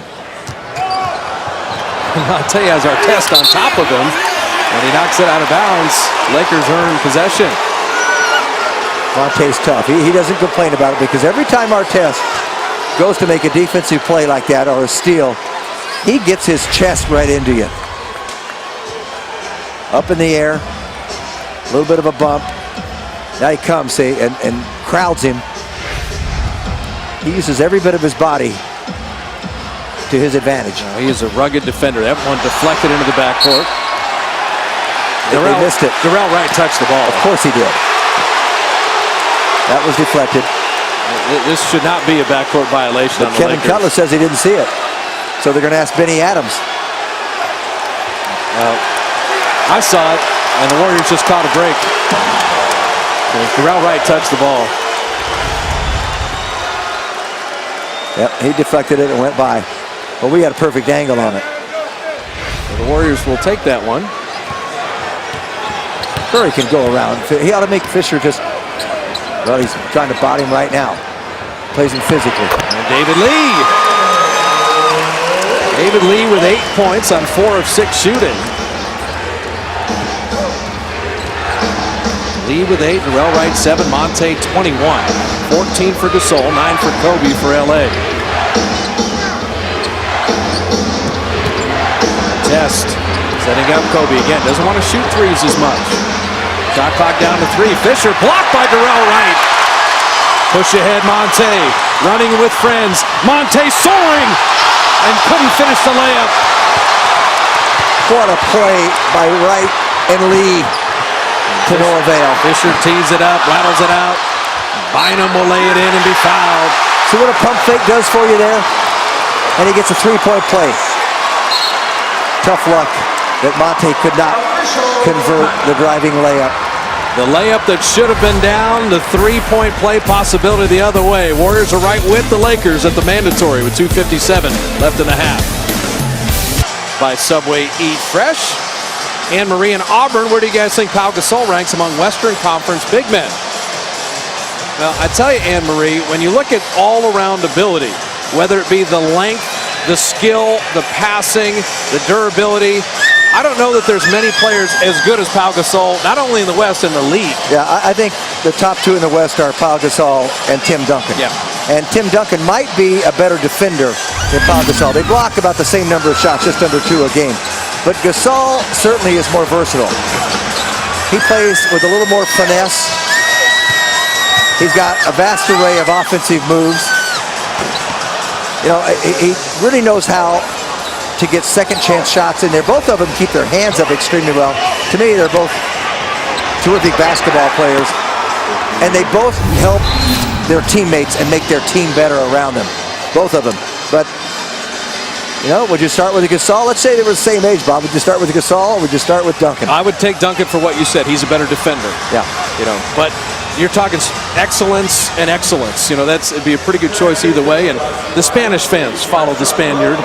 Monta has Artest on top of him, and he knocks it out of bounds. Lakers earn possession. Monta's tough. He doesn't complain about it because every time Artest goes to make a defensive play like that or a steal, he gets his chest right into you. Up in the air, a little bit of a bump. Now he comes, see, and crowds him. He uses every bit of his body to his advantage. He is a rugged defender. That one deflected into the backcourt. They missed it. Dorell Wright touched the ball. Of course he did. That was deflected. This should not be a backcourt violation on the Kevin Lakers. Cutler says he didn't see it. So they're going to ask Benny Adams. I saw it, and the Warriors just caught a break. Dorell Wright touched the ball. Yep, he deflected it and went by. Well, we had a perfect angle on it. So the Warriors will take that one. Curry can go around. He ought to make Fisher just, well, he's trying to body him right now. Plays him physically. And David Lee. David Lee with 8 points on 4 of 6 shooting. Lee with 8, Dorell Wright 7, Monta 21. 14 for Gasol, 9 for Kobe for LA. Test, setting up Kobe again. Doesn't want to shoot threes as much. Shot clock down to 3. Fisher blocked by Dorell Wright. Push ahead Monta, running with friends. Monta soaring and couldn't finish the layup. What a play by Wright and Lee to no avail. Fisher tees it up, rattles it out. Bynum will lay it in and be fouled. See what a pump fake does for you there? And he gets a 3-point play. Tough luck that Monta could not convert the driving layup. The layup that should have been down, the 3-point play possibility the other way. Warriors are right with the Lakers at the mandatory with 2:57 left in the half. By Subway Eat Fresh. Anne Marie and Auburn, where do you guys think Pau Gasol ranks among Western Conference big men? Well, I tell you, Anne Marie, when you look at all-around ability, whether it be the length, the skill, the passing, the durability, I don't know that there's many players as good as Pau Gasol, not only in the West, in the league. Yeah, I think the top 2 in the West are Pau Gasol and Tim Duncan. Yeah. And Tim Duncan might be a better defender than Pau Gasol. They block about the same number of shots, just under 2 a game. But Gasol certainly is more versatile. He plays with a little more finesse. He's got a vast array of offensive moves. You know, he really knows how to get second chance shots in there. Both of them keep their hands up extremely well. To me, they're both terrific basketball players, and they both help their teammates and make their team better around them. Both of them. But, you know, would you start with a Gasol? Let's say they were the same age, Bob. Would you start with a Gasol or would you start with Duncan? I would take Duncan for what you said. He's a better defender. Yeah. You know, but you're talking excellence and excellence. You know, it'd be a pretty good choice either way. And the Spanish fans follow the Spaniard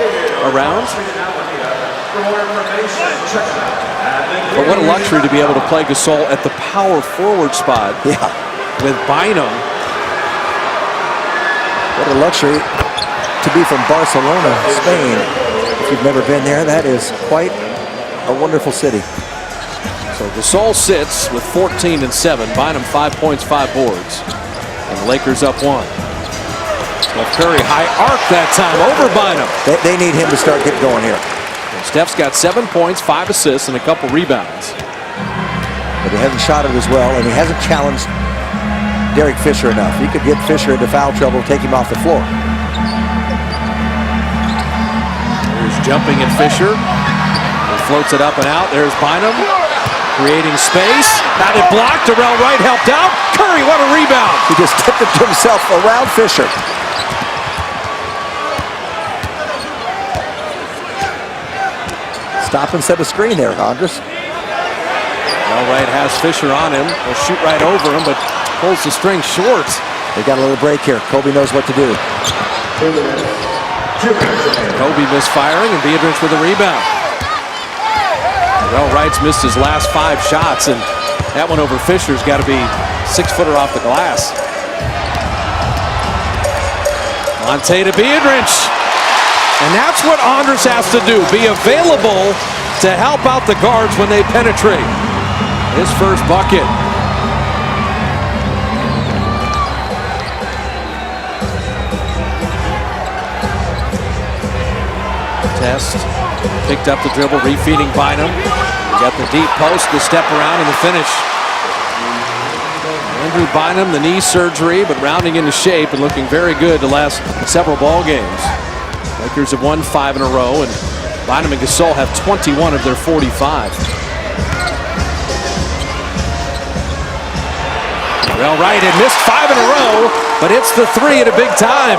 around. But what a luxury to be able to play Gasol at the power forward spot. Yeah. With Bynum. What a luxury to be from Barcelona, Spain. If you've never been there, that is quite a wonderful city. So Gasol sits with 14 and 7. Bynum 5 points, 5 boards. And the Lakers up 1. Steph Curry high arc that time over Bynum. They need him to start getting going here. And Steph's got 7 points, 5 assists, and a couple rebounds. But he hasn't shot it as well, and he hasn't challenged Derek Fisher enough. He could get Fisher into foul trouble, take him off the floor. Here's jumping at Fisher. He floats it up and out. There's Bynum creating space. Got it blocked. Dorell Wright helped out. Curry, what a rebound. He just tipped it to himself around Fisher. Stop and set a screen there, Andris. Dorell Wright has Fisher on him. Will shoot right over him, but pulls the string short. They got a little break here. Kobe knows what to do. Kobe misfiring, and Biedriņš with a rebound. Dorell Wright's missed his last 5 shots, and that one over Fisher's got to be 6-footer off the glass. Monta to Biedriņš. And that's what Andris has to do, be available to help out the guards when they penetrate. His first bucket. Test, picked up the dribble, refeeding Bynum. We got the deep post, the step around, and the finish. Andrew Bynum, the knee surgery, but rounding into shape and looking very good the last several ball games. Lakers have won 5 in a row, and Bynum and Gasol have 21 of their 45. Well, Wright had missed 5 in a row, but it's the 3 at a big time.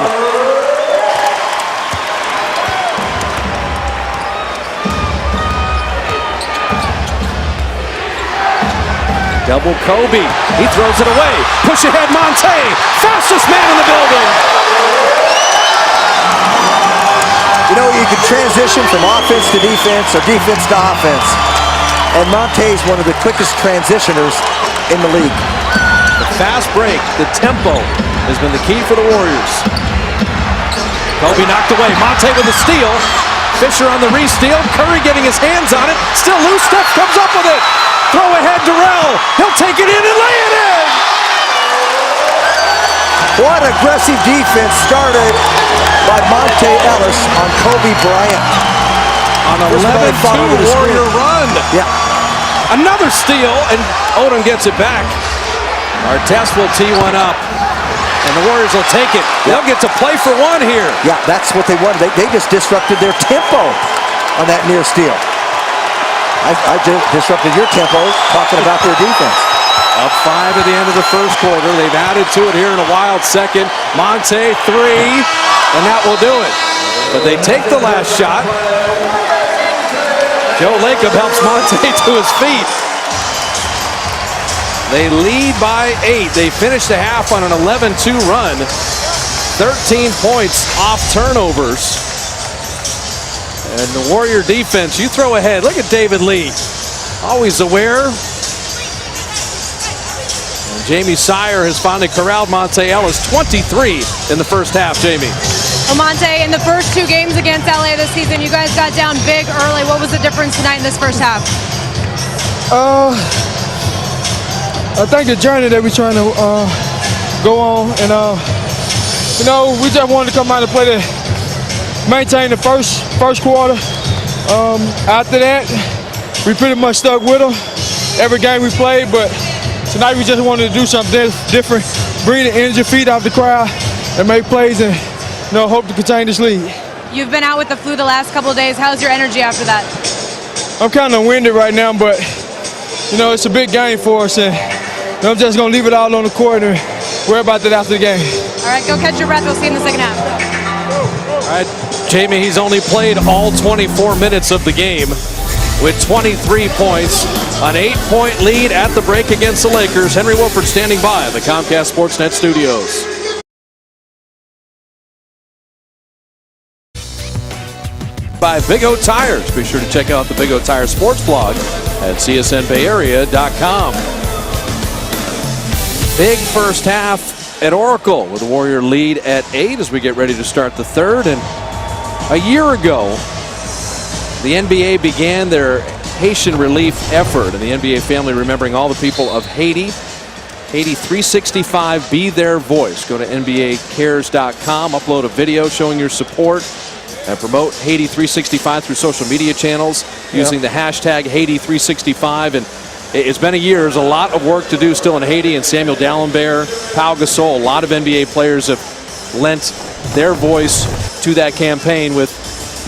Double Kobe. He throws it away. Push ahead Monta. Fastest man in the building. You know, you can transition from offense to defense or defense to offense. And Monta is one of the quickest transitioners in the league. The fast break, the tempo has been the key for the Warriors. Kobe knocked away. Monta with a steal. Fisher on the re-steal. Curry getting his hands on it. Still loose. Steph comes up with it. Throw ahead Dorell. He'll take it in and lay it in. What aggressive defense started by Monta Ellis on Kobe Bryant. On a 11-2 Warrior run. Yeah. Another steal, and Odom gets it back. Artest will tee one up, and the Warriors will take it. They'll get to play for one here. Yeah, that's what they wanted. They just disrupted their tempo on that near steal. I just disrupted your tempo talking about their defense. Up 5 at the end of the first quarter. They've added to it here in a wild second. Monta 3, and that will do it. But they take the last shot. Joe Lacob helps Monta to his feet. They lead by 8. They finished the half on an 11-2 run. 13 points off turnovers. And the Warrior defense, you throw ahead. Look at David Lee. Always aware. And Jamie Sire has finally corralled Monta Ellis. 23 in the first half, Jamie. Well, Monta, in the first 2 games against LA this season, you guys got down big early. What was the difference tonight in this first half? I think the journey that we're trying to go on, and you know, we just wanted to come out and play maintain the first quarter. After that, we pretty much stuck with them every game we played, but tonight we just wanted to do something different, bring the energy, feed off the crowd, and make plays, and you know, hope to contain this lead. You've been out with the flu the last couple of days. How's your energy after that? I'm kind of winded right now, but you know, it's a big game for us, and I'm just going to leave it all on the court and worry about that after the game. All right, go catch your breath. We'll see you in the second half. All right, Jamie, he's only played all 24 minutes of the game with 23 points. An 8-point lead at the break against the Lakers. Henry Wilford standing by at the Comcast Sportsnet studios. By Big O Tires. Be sure to check out the Big O Tires sports blog at csnbayarea.com. Big first half at Oracle with the Warrior lead at 8 as we get ready to start the third. And a year ago, the NBA began their Haitian relief effort, and the NBA family remembering all the people of Haiti. Haiti 365, be their voice. Go to NBAcares.com, upload a video showing your support, and promote Haiti 365 through social media channels using the hashtag Haiti 365. And it's been a year. There's a lot of work to do still in Haiti, and Samuel Dalembert, Pau Gasol, a lot of NBA players have lent their voice to that campaign with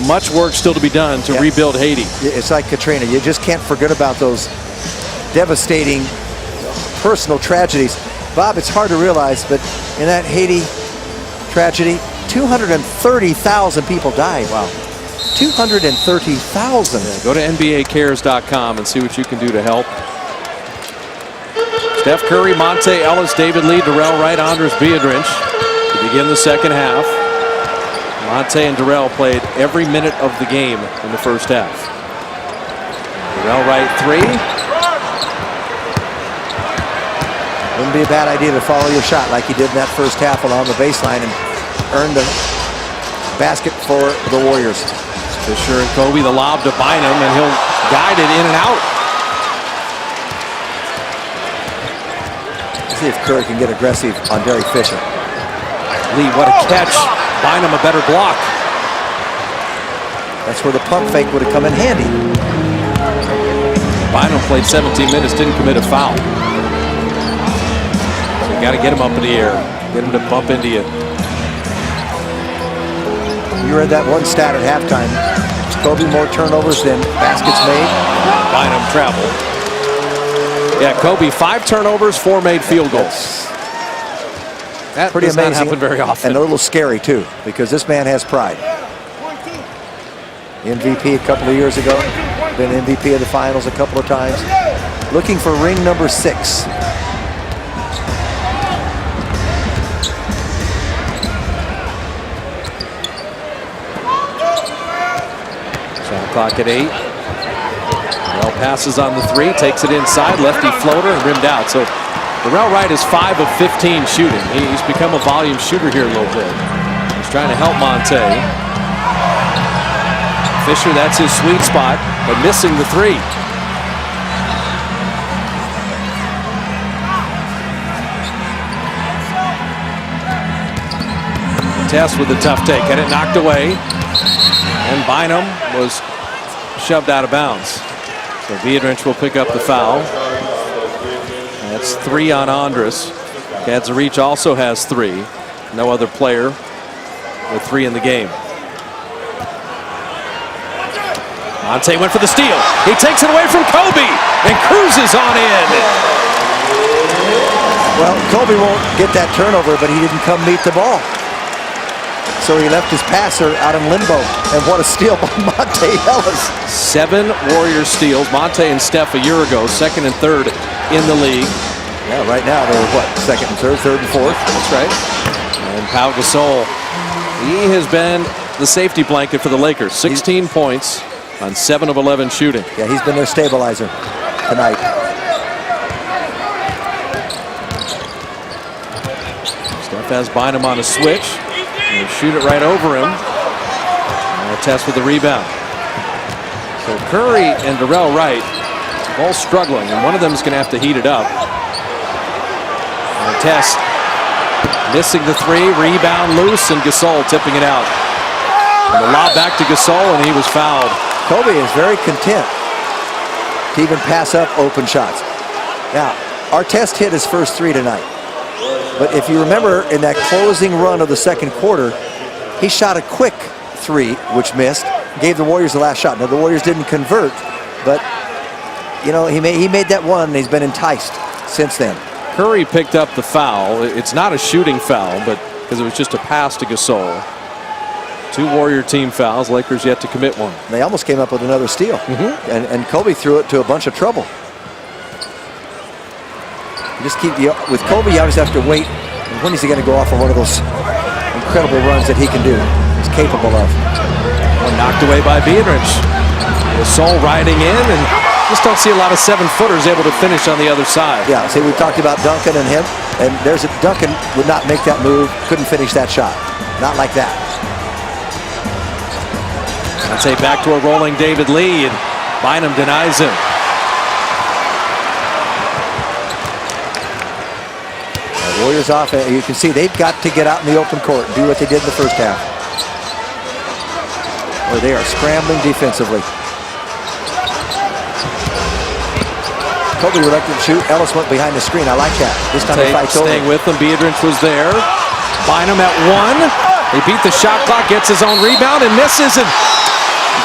much work still to be done to rebuild Haiti. It's like Katrina. You just can't forget about those devastating personal tragedies. Bob, it's hard to realize, but in that Haiti tragedy, 230,000 people died. Wow. 230,000. Yeah, go to NBAcares.com and see what you can do to help. Steph Curry, Monta Ellis, David Lee, Dorell Wright, Andris, Biedriņš to begin the second half. Monta and Dorell played every minute of the game in the first half. Dorell Wright 3. Wouldn't be a bad idea to follow your shot like you did in that first half along the baseline and earn the basket for the Warriors. Fisher and Kobe, the lob to Bynum, and he'll guide it in and out. Let's see if Curry can get aggressive on Derek Fisher. Lee, what a catch. Bynum a better block. That's where the pump fake would have come in handy. Bynum played 17 minutes, didn't commit a foul. So you got to get him up in the air. Get him to bump into you. You read that one stat at halftime. Kobe more turnovers than baskets made. Bynum traveled. Yeah, Kobe 5 turnovers, 4 made field goals. That pretty does amazing. not happen very often. And a little scary too, because this man has pride. MVP a couple of years ago. Been MVP of the finals a couple of times. Looking for ring number 6. Shot clock at 8. Dorell passes on the 3, takes it inside, lefty floater, and rimmed out. So Dorell Wright is 5 of 15 shooting. He's become a volume shooter here a little bit. He's trying to help Monta. Fisher, that's his sweet spot, but missing the 3. Test with a tough take, had it knocked away, and Bynum was shoved out of bounds. So Biedriņš will pick up the foul. That's 3 on Andris. Gadzuric also has 3. No other player with 3 in the game. Monta went for the steal. He takes it away from Kobe and cruises on in. Well, Kobe won't get that turnover, but he didn't come meet the ball. So he left his passer out in limbo. And what a steal by Monta Ellis. 7 Warriors steals. Monta and Steph a year ago, 2nd and 3rd in the league. Yeah, right now they're what, 2nd and 3rd, 3rd and 4th. That's right. And Pau Gasol, he has been the safety blanket for the Lakers. 16 points on 7 of 11 shooting. Yeah, he's been their stabilizer tonight. Steph has Bynum on a switch. He'll shoot it right over him. And a test with the rebound. So Curry and Dorell Wright both struggling, and one of them is going to have to heat it up. And a test. Missing the 3, rebound loose, and Gasol tipping it out. And the lob back to Gasol, and he was fouled. Kobe is very content to even pass up open shots. Now, Artest hit his first 3 tonight. But if you remember in that closing run of the second quarter, he shot a quick 3, which missed, gave the Warriors the last shot. Now, the Warriors didn't convert, but, you know, he made that one, and he's been enticed since then. Curry picked up the foul. It's not a shooting foul, but because it was just a pass to Gasol. 2 Warrior team fouls. Lakers yet to commit one. They almost came up with another steal. And Kobe threw it to a bunch of trouble. You just keep with Kobe, you always have to wait. When is he going to go off on one of those incredible runs that he can do? He's capable of. One knocked away by Biedriņš. Gasol riding in, and just don't see a lot of 7-footers able to finish on the other side. Yeah, see, we talked about Duncan and him, and Duncan would not make that move, couldn't finish that shot. Not like that. I'd say back to a rolling David Lee, and Bynum denies him. The Warriors off, you can see they've got to get out in the open court and do what they did in the first half, where they are scrambling defensively. Kobe reluctant to shoot. Ellis went behind the screen. I like that. This time he fights over. Staying with them. Biedriņš was there. Bynum at 1. He beat the shot clock, gets his own rebound, and misses, and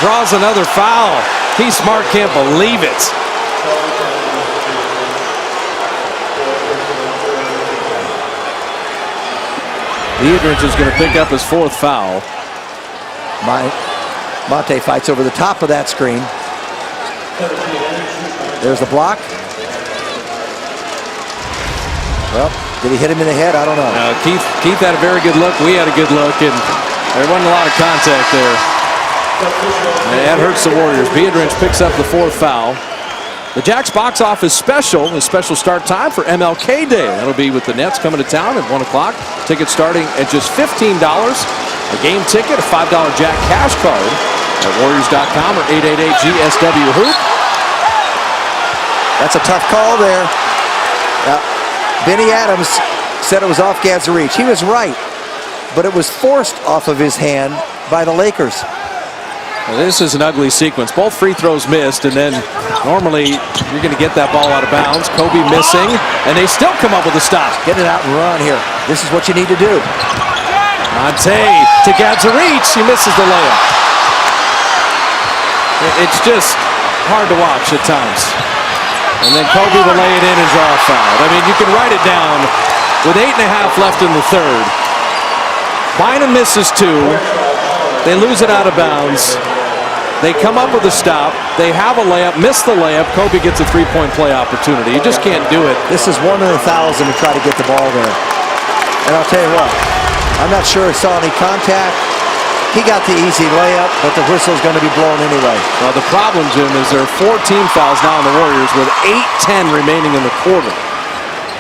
draws another foul. Keith Smart can't believe it. Biedriņš is going to pick up his 4th foul. Monta fights over the top of that screen. There's the block. Well, did he hit him in the head? I don't know. Keith had a very good look. We had a good look, and there wasn't a lot of contact there. And that hurts the Warriors. Biedriņš picks up the 4th foul. The Jack's box office special is special start time for MLK Day. That'll be with the Nets coming to town at 1 o'clock. Tickets starting at just $15. A game ticket, a $5 Jack cash card at Warriors.com or 888-GSW-HOOP. That's a tough call there. Benny Adams said it was off Gadzuric. He was right, but it was forced off of his hand by the Lakers. Well, this is an ugly sequence. Both free throws missed, and then normally you're going to get that ball out of bounds. Kobe missing, and they still come up with a stop. Get it out and run here. This is what you need to do. Monta to Gadzuric. He misses the layup. It's just hard to watch at times. And then Kobe will lay it in and draw a foul. I mean, you can write it down with 8.5 left in the third. Bynum misses 2. They lose it out of bounds. They come up with a stop. They have a layup, miss the layup. Kobe gets a 3-point play opportunity. You just can't do it. This is 1 in 1,000 to try to get the ball there. And I'll tell you what, I'm not sure I saw any contact. He got the easy layup, but the whistle's going to be blown anyway. Well, the problem, Jim, is there are 4 team fouls now on the Warriors with 8:10 remaining in the quarter.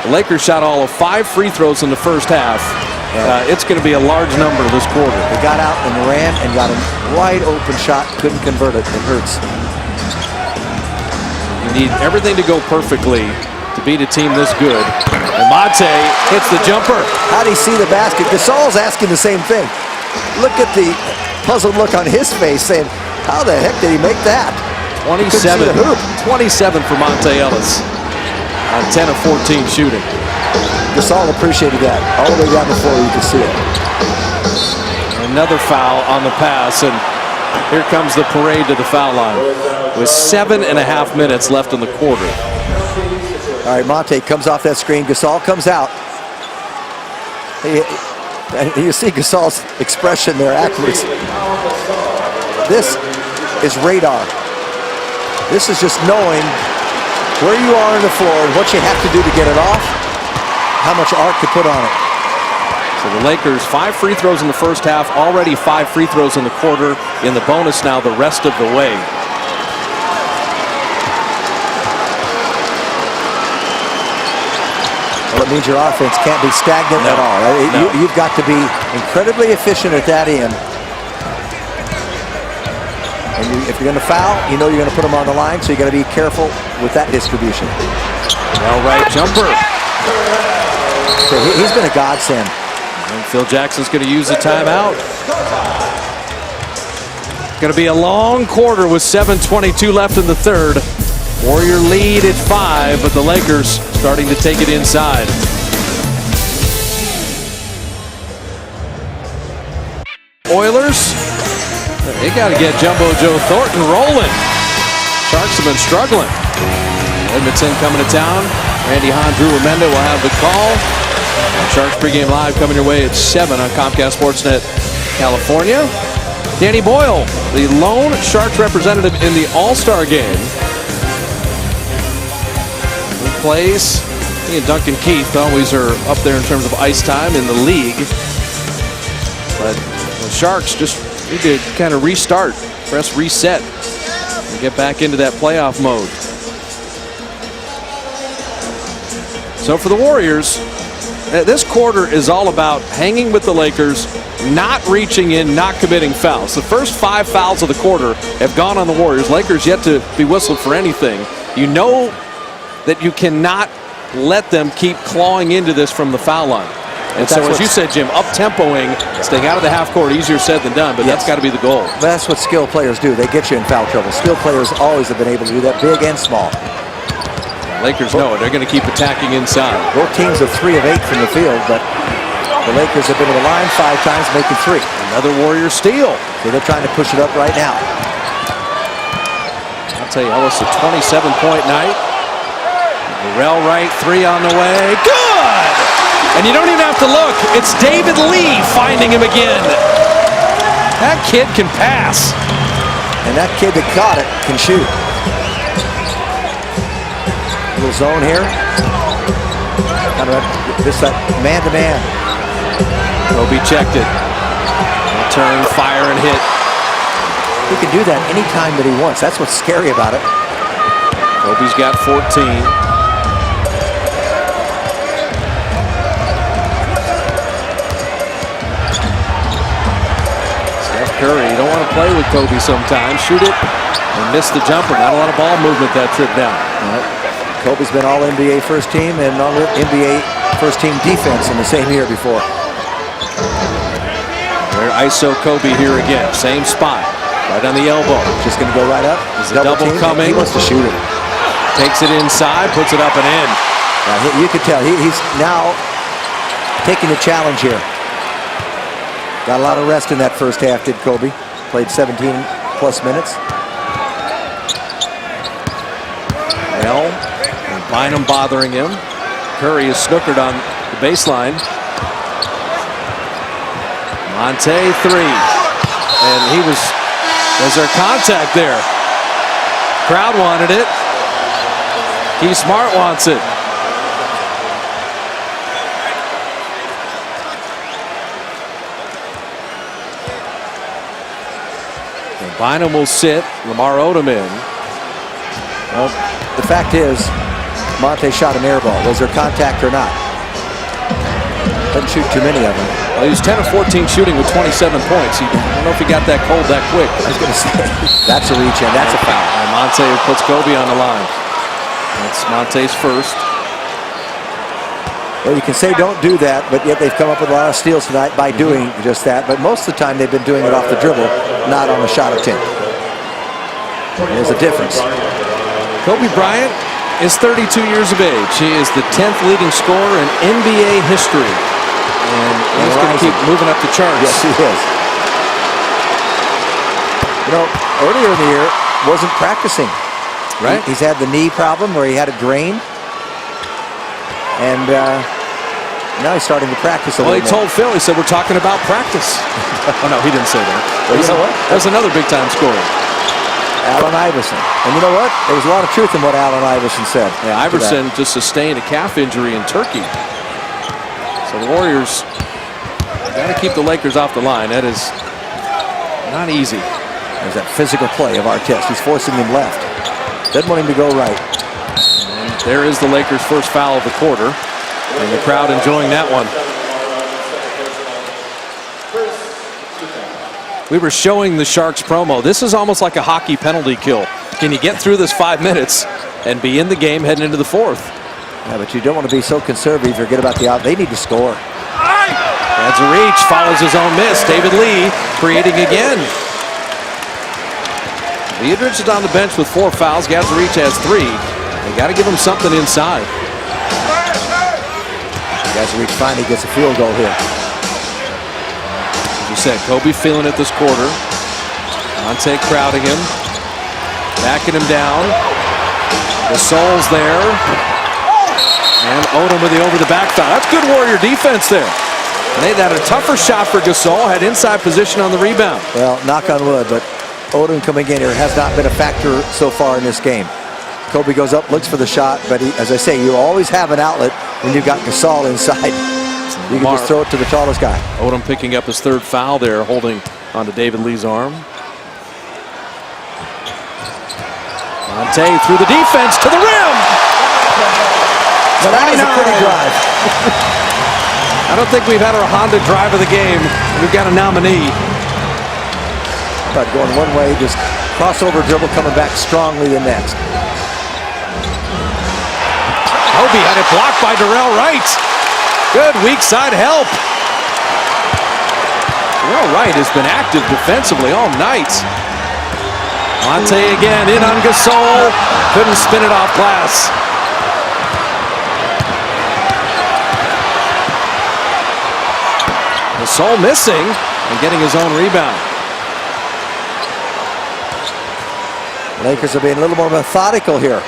The Lakers shot all of 5 free throws in the first half. It's going to be a large number this quarter. They got out and ran and got a wide open shot, couldn't convert it. It hurts. You need everything to go perfectly to beat a team this good. And Monta hits the jumper. How do you see the basket? Gasol's asking the same thing. Look at the puzzled look on his face saying, how the heck did he make that? 27 for Monta Ellis on 10 of 14 shooting. Gasol appreciated that. All the way down the floor, you can see it. Another foul on the pass, and here comes the parade to the foul line with 7.5 minutes left in the quarter. All right, Monta comes off that screen. Gasol comes out. You see Gasol's expression there afterwards. This is radar. This is just knowing where you are on the floor and what you have to do to get it off, how much arc to put on it. So the Lakers, 5 free throws in the first half, already 5 free throws in the quarter. In the bonus now the rest of the way. Well, it means your offense can't be stagnant at all. You've got to be incredibly efficient at that end. And if you're going to foul, you know you're going to put them on the line, so you got to be careful with that distribution. Right jumper. So he's been a godsend. And Phil Jackson's going to use a timeout. Going to be a long quarter with 7:22 left in the third. Warrior lead at 5, but the Lakers starting to take it inside. Oilers, they got to get Jumbo Joe Thornton rolling. Sharks have been struggling. Edmonton coming to town. Randy Hahn, Drew Remenda will have the call. Sharks pregame live coming your way at 7 on Comcast Sportsnet California. Danny Boyle, the lone Sharks representative in the All-Star game. He plays. He and Duncan Keith always are up there in terms of ice time in the league. But the Sharks just need to kind of restart, press reset, and get back into that playoff mode. So for the Warriors, this quarter is all about hanging with the Lakers, not reaching in, not committing fouls. The first 5 fouls of the quarter have gone on the Warriors. Lakers yet to be whistled for anything. You know that you cannot let them keep clawing into this from the foul line. And so, as you said, Jim, up-tempoing, staying out of the half court, easier said than done, but that's got to be the goal. That's what skilled players do. They get you in foul trouble. Skilled players always have been able to do that, big and small. Lakers know it. They're going to keep attacking inside. Both teams are 3 of 8 from the field, but the Lakers have been to the line 5 times, making 3. Another Warrior steal. So they're trying to push it up right now. I'll tell you, Ellis, a 27-point night. Dorell Wright, 3 on the way. Good! And you don't even have to look. It's David Lee finding him again. That kid can pass. And that kid that caught it can shoot. Little zone here. Kind of just that man-to-man. Kobe checked it. Return, fire, and hit. He can do that anytime that he wants. That's what's scary about it. Kobe's got 14. Curry. You don't want to play with Kobe sometimes. Shoot it and miss the jumper. Not a lot of ball movement that trip down. Kobe's been all NBA first team and all NBA first team defense in the same year before. They're ISO Kobe here again. Same spot. Right on the elbow. Just going to go right up. There's a double coming. He wants to shoot it. Takes it inside, puts it up and in. You can tell he's now taking the challenge here. Got a lot of rest in that first half, did Kobe. Played 17 plus minutes. Well, and Bynum bothering him. Curry is snookered on the baseline. Monta three. And was there contact there? Crowd wanted it. Key Smart wants it. And Bynum will sit. Lamar Odom in. Well, the fact is, Monta shot an air ball. Was there contact or not? Doesn't shoot too many of them. Well, he was 10 of 14 shooting with 27 points. I don't know if he got that cold that quick. I was going to say, that's a reach in. That's a foul. And Monta puts Kobe on the line. That's Monte's first. Well, you can say don't do that, but yet they've come up with a lot of steals tonight by doing just that. But most of the time they've been doing it off the dribble, not on the shot attempt. There's a difference. Kobe Bryant is 32 years of age. He is the 10th leading scorer in NBA history. And he's going to keep moving up the charts. Yes, he is. You know, earlier in the year, wasn't practicing. Right. He's had the knee problem where he had a drain. And now he's starting to practice a little more. Well, he told Phil, he said, we're talking about practice. Oh, no, he didn't say that. Well, you know what? That was another big-time scorer. Allen Iverson. And you know what? There was a lot of truth in what Allen Iverson said. Yeah, Iverson just sustained a calf injury in Turkey. So the Warriors got to keep the Lakers off the line. That is not easy. There's that physical play of Artest. He's forcing him left. Doesn't want him to go right. And there is the Lakers' first foul of the quarter. And the crowd enjoying that one. We were showing the Sharks promo. This is almost like a hockey penalty kill. Can you get through this 5 minutes and be in the game heading into the fourth? Yeah, but you don't want to be so conservative. Forget about the out. They need to score. Gadzuric follows his own miss. David Lee creating again. Biedriņš is on the bench with 4 fouls. Gadzuric has 3. They got to give him something inside. Gadzuric finally gets a field goal here. As you said, Kobe feeling it this quarter. Monta crowding him. Backing him down. Gasol's there. And Odom with the over-the-back foul. That's good Warrior defense there. And they had a tougher shot for Gasol. Had inside position on the rebound. Well, knock on wood, but Odom coming in here has not been a factor so far in this game. Kobe goes up, looks for the shot, but as I say, you always have an outlet when you've got Gasol inside. You can just throw it to the tallest guy. Odom picking up his 3rd foul there, holding onto David Lee's arm. Monta through the defense to the rim. Now that is a pretty drive. I don't think we've had our Honda drive of the game. We've got a nominee. But going one way, just crossover dribble, coming back strongly the next. Kobe had it blocked by Dorell Wright. Good weak side help. Dorell Wright has been active defensively all night. Monta again in on Gasol. Couldn't spin it off glass. Gasol missing and getting his own rebound. Lakers are being a little more methodical here.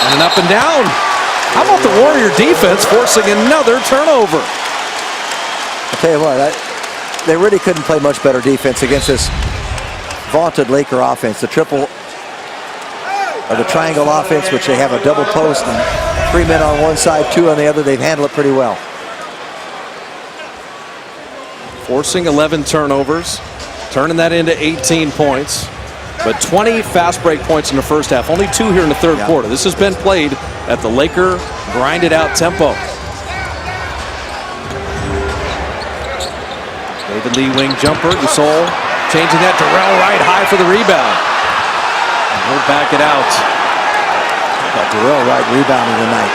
And an up and down. How about the Warrior defense forcing another turnover? I'll tell you what, they really couldn't play much better defense against this vaunted Laker offense. The triple or the triangle offense, which they have a double post and 3 men on one side, 2 on the other. They've handled it pretty well. Forcing 11 turnovers, turning that into 18 points, but 20 fast break points in the first half. Only 2 here in the 3rd quarter. This has been played at the Laker grinded out tempo. David Lee wing jumper. Gasol changing that. Dorell Wright high for the rebound. And he'll back it out. Dorell Wright rebounding tonight.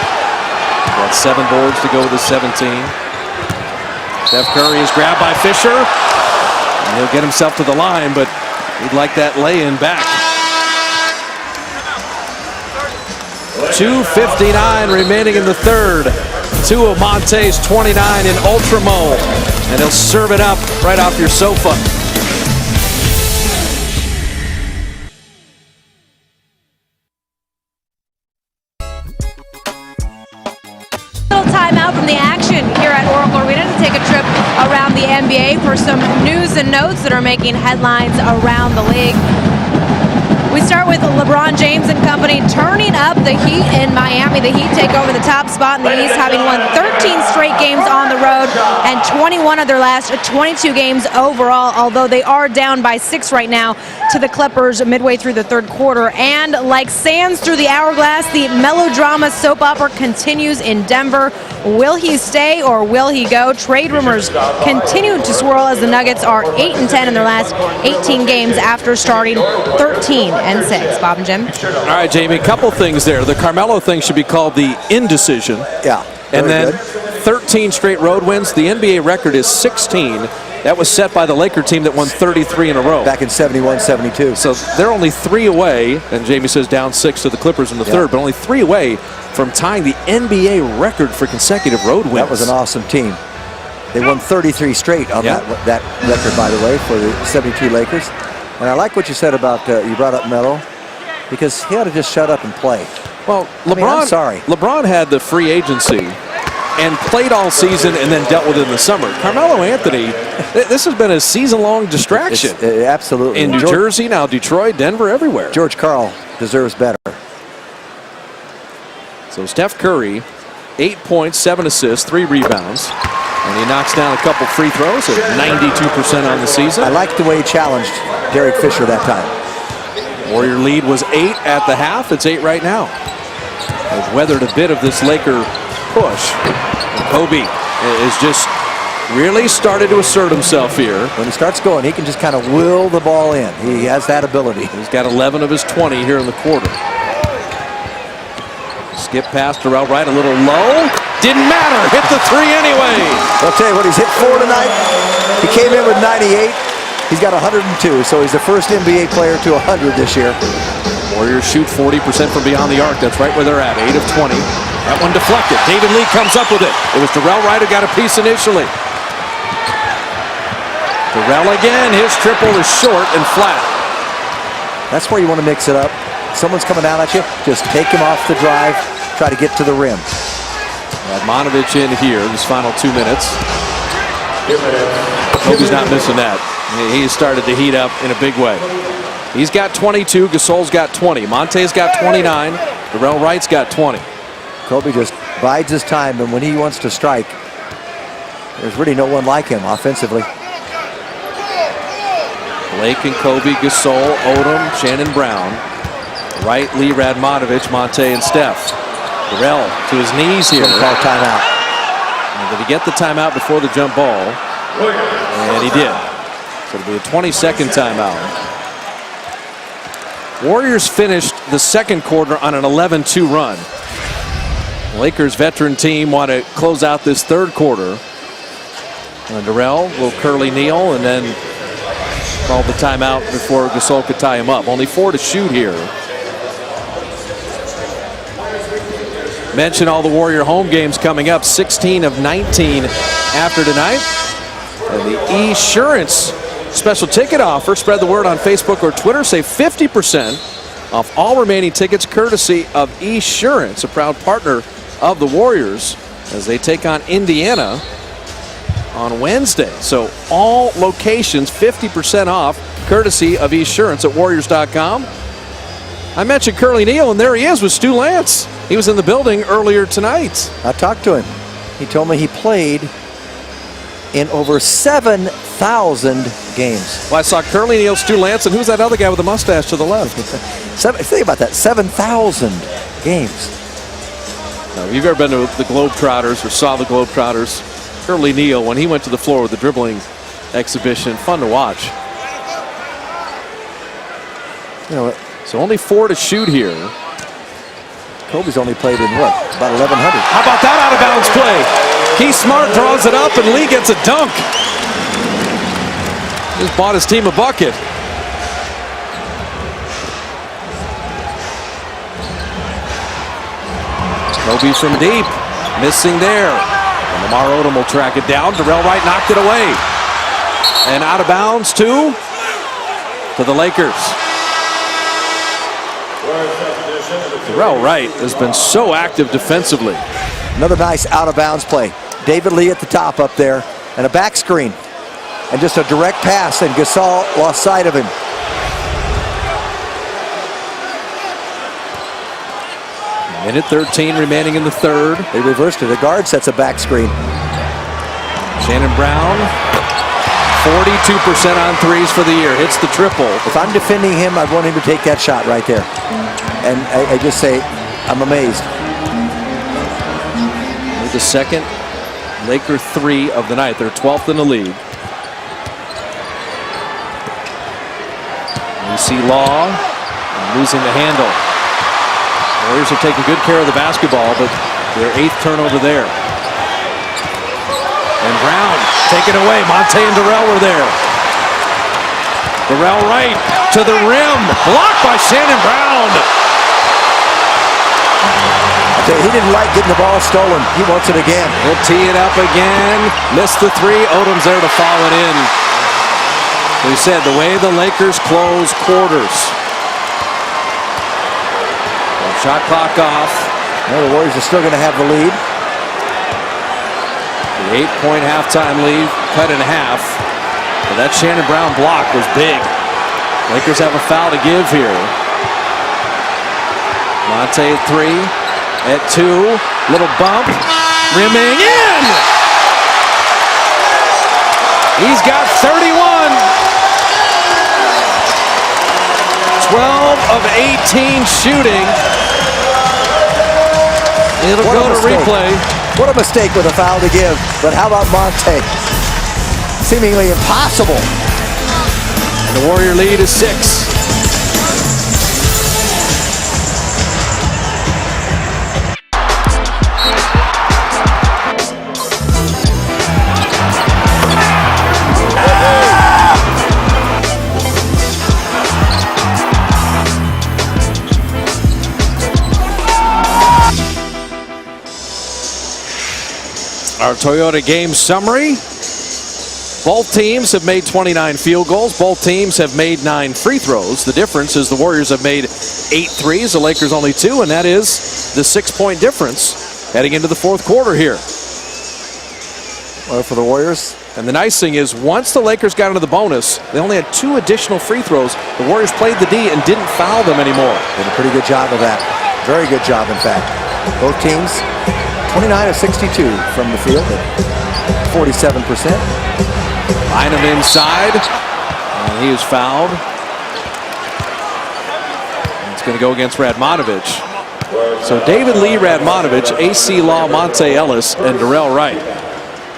Got 7 boards to go with the 17. Steph Curry is grabbed by Fisher. And he'll get himself to the line, but he'd like that lay-in back. 2:59 remaining in the third. 2 of Monta's 29 in Ultramo. And he'll serve it up right off your sofa. Timeout from the action here at Oracle Arena to take a trip around the NBA for some news and notes that are making headlines around the league. We start with LeBron James and company turning up the heat in Miami. The Heat take over the top spot in the East, having won 13 straight games on the road and 21 of their last 22 games overall, although they are down by 6 right now to the Clippers midway through the third quarter. And like sands through the hourglass, the melodrama soap opera continues in Denver. Will he stay or will he go? Trade rumors continue to swirl as the Nuggets are 8-10 in their last 18 games after starting 13-6. Bob and Jim. All right, Jamie, a couple things there. The Carmelo thing should be called the indecision. Yeah. And then good. 13 straight road wins. The NBA record is 16. That was set by the Laker team that won 33 in a row. Back in 71-72. So they're only 3 away, and Jamie says down 6 to the Clippers in the third, but only 3 away from tying the NBA record for consecutive road wins. That was an awesome team. They won 33 straight on that record, by the way, for the 72 Lakers. And I like what you said about, you brought up Melo, because he ought to just shut up and play. Well, I'm sorry. LeBron had the free agency and played all season and then dealt with it in the summer. Carmelo Anthony, this has been a season-long distraction. Absolutely. In New Jersey, now Detroit, Denver, everywhere. George Karl deserves better. So Steph Curry, 8 points, 7 assists, 3 rebounds. And he knocks down a couple free throws at 92% on the season. I like the way he challenged Derek Fisher that time. Warrior lead was 8 at the half. It's 8 right now. They've weathered a bit of this Laker push. And Kobe is just really started to assert himself here. When he starts going, he can just kind of will the ball in. He has that ability. He's got 11 of his 20 here in the quarter. Skip past Dorell Wright, a little low. Didn't matter. Hit the 3 anyway. I'll tell you what, he's hit 4 tonight. He came in with 98. He's got 102, so he's the first NBA player to 100 this year. Warriors shoot 40% from beyond the arc. That's right where they're at, 8 of 20. That one deflected. David Lee comes up with it. It was Dorell Wright who got a piece initially. Dorell again. His triple is short and flat. That's where you want to mix it up. Someone's coming down at you, just take him off the drive, try to get to the rim. Radmanovic in here, these final 2 minutes. Kobe's not missing that. He's started to heat up in a big way. He's got 22, Gasol's got 20. Monta's got 29, Dorell Wright's got 20. Kobe just bides his time, and when he wants to strike, there's really no one like him offensively. Blake and Kobe, Gasol, Odom, Shannon, Brown. Wright, Lee, Radmanovic, Monta, and Steph. Dorell to his knees here. Call timeout. And did he get the timeout before the jump ball? And he did. So it'll be a 20-second timeout. Warriors finished the second quarter on an 11-2 run. Lakers veteran team want to close out this third quarter. And Dorell will curly kneel and then call the timeout before Gasol could tie him up. Only 4 to shoot here. Mention all the Warrior home games coming up. 16 of 19 after tonight. And the Esurance special ticket offer. Spread the word on Facebook or Twitter. Save 50% off all remaining tickets courtesy of Esurance, a proud partner of the Warriors as they take on Indiana on Wednesday. So all locations 50% off courtesy of Esurance at Warriors.com. I mentioned Curly Neal, and there he is with Stu Lance. He was in the building earlier tonight. I talked to him. He told me he played in over 7,000 games. Well, I saw Curly Neal, Stu Lance, and who's that other guy with the mustache to the left? Think about that, 7,000 games. Now, if you've ever been to the Globetrotters or saw the Globetrotters, Curly Neal, when he went to the floor with the dribbling exhibition. Fun to watch. You know, So only 4 to shoot here. Kobe's only played in what? About 1,100. How about that out of bounds play? Keith Smart draws it up and Lee gets a dunk. Just bought his team a bucket. Kobe from deep, missing there. And Lamar Odom will track it down. Dorell Wright knocked it away. And out of bounds to the Lakers. Dorell Wright has been so active defensively. Another nice out-of-bounds play. David Lee at the top up there, and a back screen. And just a direct pass, and Gasol lost sight of him. Minute 13 remaining in the third. They reversed it. The guard sets a back screen. Shannon Brown, 42% on threes for the year. Hits the triple. If I'm defending him, I want him to take that shot right there. And I just say, I'm amazed. With the second Laker 3 of the night. They're 12th in the league. You see Law losing the handle. Warriors are taking good care of the basketball, but their 8th turnover there. And Brown taken away. Monta and Dorell were there. Dorell Wright to the rim. Blocked by Shannon Brown. He didn't like getting the ball stolen. He wants it again. He'll tee it up again. Missed the 3. Odom's there to follow it in. We said the way the Lakers close quarters. Shot clock off. Well, the Warriors are still going to have the lead. The 8-point halftime lead cut in half. But that Shannon Brown block was big. Lakers have a foul to give here. Monta at 3. At 2. Little bump. Rimming in. He's got 31. 12 of 18 shooting. It'll go to replay. What a mistake with a foul to give. But how about Monta? Seemingly impossible. And the Warrior lead is 6. Our Toyota game summary. Both teams have made 29 field goals. Both teams have made 9 free throws. The difference is the Warriors have made 8 threes, the Lakers only 2, and that is the 6-point difference heading into the fourth quarter here. Well, for the Warriors. And the nice thing is, once the Lakers got into the bonus, they only had 2 additional free throws. The Warriors played the D and didn't foul them anymore. Did a pretty good job of that. Very good job, in fact. Both teams 29 of 62 from the field at 47%. Bynum inside, and he is fouled. And it's going to go against Radmanovic. So David Lee, Radmanovic, Acie, Law, Monta Ellis, and Dorell Wright.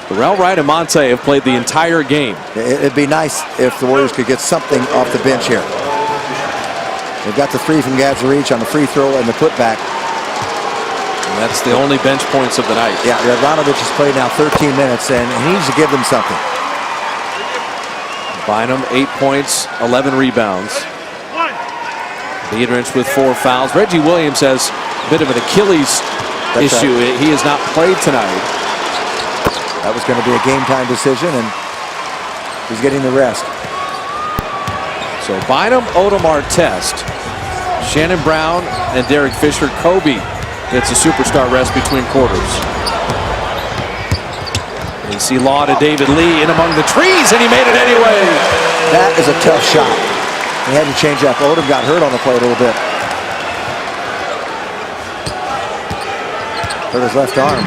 Dorell Wright and Monta have played the entire game. It'd be nice if the Warriors could get something off the bench here. They've got the 3 from Gadzuric on the free throw and the putback. And that's the only bench points of the night. Yeah, Radmanovic has played now 13 minutes, and he needs to give them something. Bynum, 8 points, 11 rebounds. Biedriņš with 4 fouls. Reggie Williams has a bit of an Achilles issue. Right. He has not played tonight. That was going to be a game-time decision, and he's getting the rest. So Bynum, Odom, Test. Shannon Brown and Derek Fisher. Kobe gets a superstar rest between quarters. You see Law to David Lee in among the trees, and he made it anyway. That is a tough shot. He had to change up. Odom got hurt on the play a little bit. Hurt his left arm.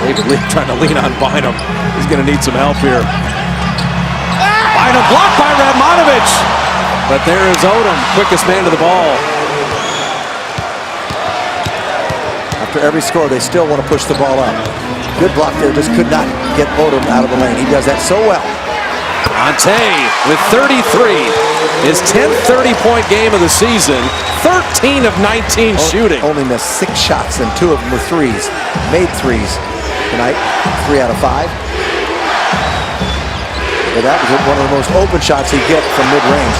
David Lee trying to lean on Bynum. He's going to need some help here. Bynum blocked by Radmanovic. But there is Odom, quickest man to the ball. after every score, they still want to push the ball up. Good block there, just could not get Odom out of the lane. He does that so well. Monta with 33, his 10th 30-point game of the season, 13 of 19 shooting. Only missed 6 shots, and 2 of them were threes. Made threes tonight, 3 out of 5. But that was one of the most open shots he'd get from mid-range.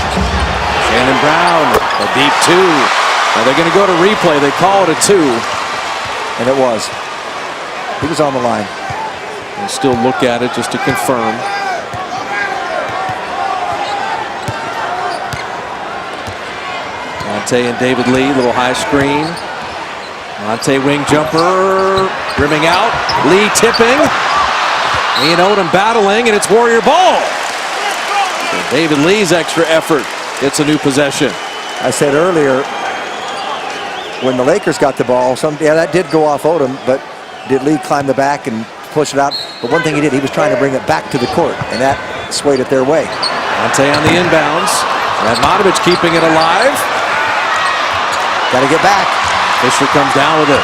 Shannon Brown, a deep 2. Now they're going to go to replay. They call it a 2. And it was. He was on the line. And still look at it just to confirm. Monta and David Lee, little high screen. Monta wing jumper, rimming out. Lee tipping. Lee and Odom battling, and it's Warrior ball. So David Lee's extra effort gets a new possession. I said earlier, when the Lakers got the ball, that did go off Odom, but did Lee climb the back and push it out? But one thing he did, he was trying to bring it back to the court, and that swayed it their way. Monta on the inbounds. Radmanović keeping it alive. Got to get back. Fisher comes down with it.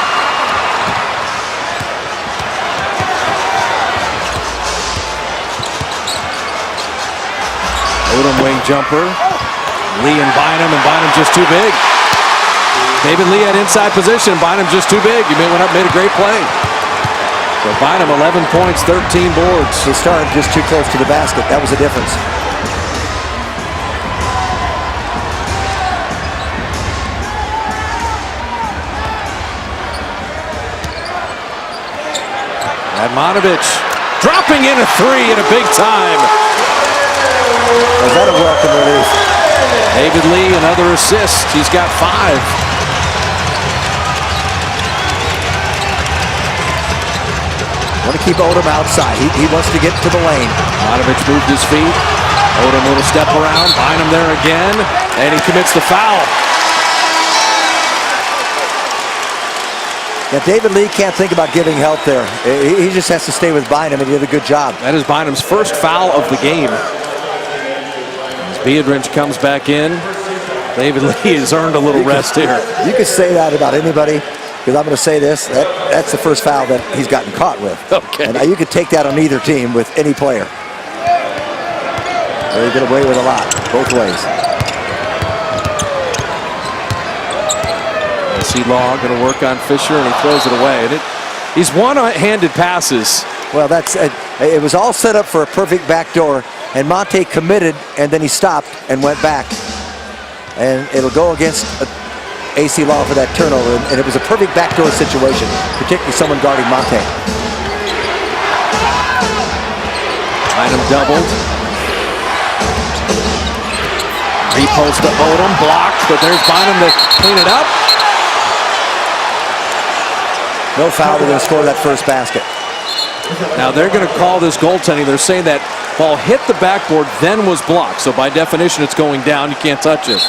Odom wing jumper. Lee and Bynum just too big. David Lee had inside position. Bynum just too big. He went up, made a great play. So Bynum 11 points, 13 boards. He started just too close to the basket. That was the difference. Radmanović dropping in a 3 at a big time. Was that a welcome relief? David Lee, another assist. He's got 5. Want to keep Odom outside. He wants to get to the lane. Radmanović moved his feet. Odom a little step around. Bynum there again. And he commits the foul. Yeah, David Lee can't think about giving help there. He just has to stay with Bynum, and he did a good job. That is Bynum's first foul of the game. As Biedriņš comes back in, David Lee has earned a little rest here. You could say that about anybody, because I'm going to say this. That's the first foul that he's gotten caught with. Okay. And you could take that on either team with any player. They get away with a lot, both ways. Acie going to work on Fisher, and he throws it away. And he's one-handed passes. Well, it was all set up for a perfect backdoor, and Monta committed, and then he stopped and went back. And it'll go against Acie for that turnover, and it was a perfect backdoor situation, particularly someone guarding Monta. Bynum doubled. Repost to Odom, blocked, but there's Bynum to clean it up. No foul, they're going to score that first basket. Now they're going to call this goaltending. They're saying that ball hit the backboard, then was blocked. So by definition, it's going down. You can't touch it.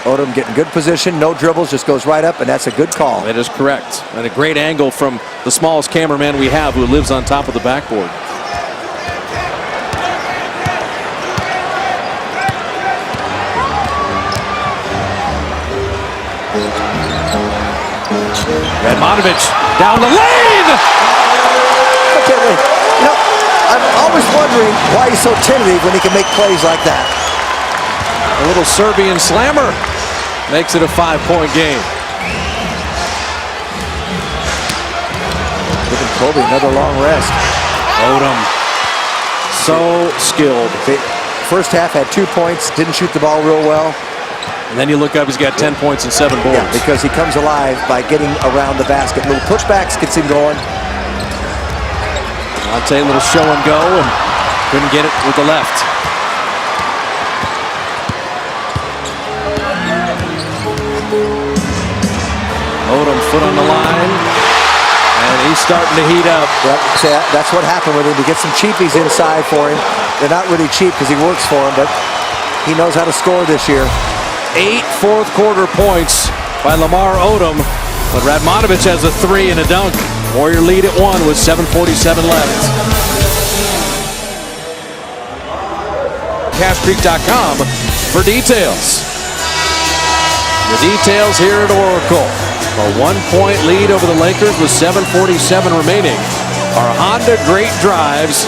Odom getting good position, no dribbles, just goes right up, and that's a good call. That is correct. And a great angle from the smallest cameraman we have, who lives on top of the backboard. Radmanović down the lane. Okay, wait. You know, I'm always wondering why he's so tentative when he can make plays like that. A little Serbian slammer makes it a 5-point game. Giving Kobe another long rest. Odom, so skilled. First half had 2 points, didn't shoot the ball real well. And then you look up, he's got 10 points and 7 boards. Yeah, because he comes alive by getting around the basket. Little pushbacks gets him going. Monta, a little show and go, and couldn't get it with the left. Odom, foot on the line, and he's starting to heat up. Yep, so that's what happened with him. He gets some cheapies inside for him. They're not really cheap because he works for them, but he knows how to score this year. 8 fourth-quarter points by Lamar Odom, but Radmanović has a 3 and a dunk. Warrior lead at 1 with 7:47 left. CashCreek.com for details. The details here at Oracle. A 1-point lead over the Lakers with 7:47 remaining. Our Honda great drives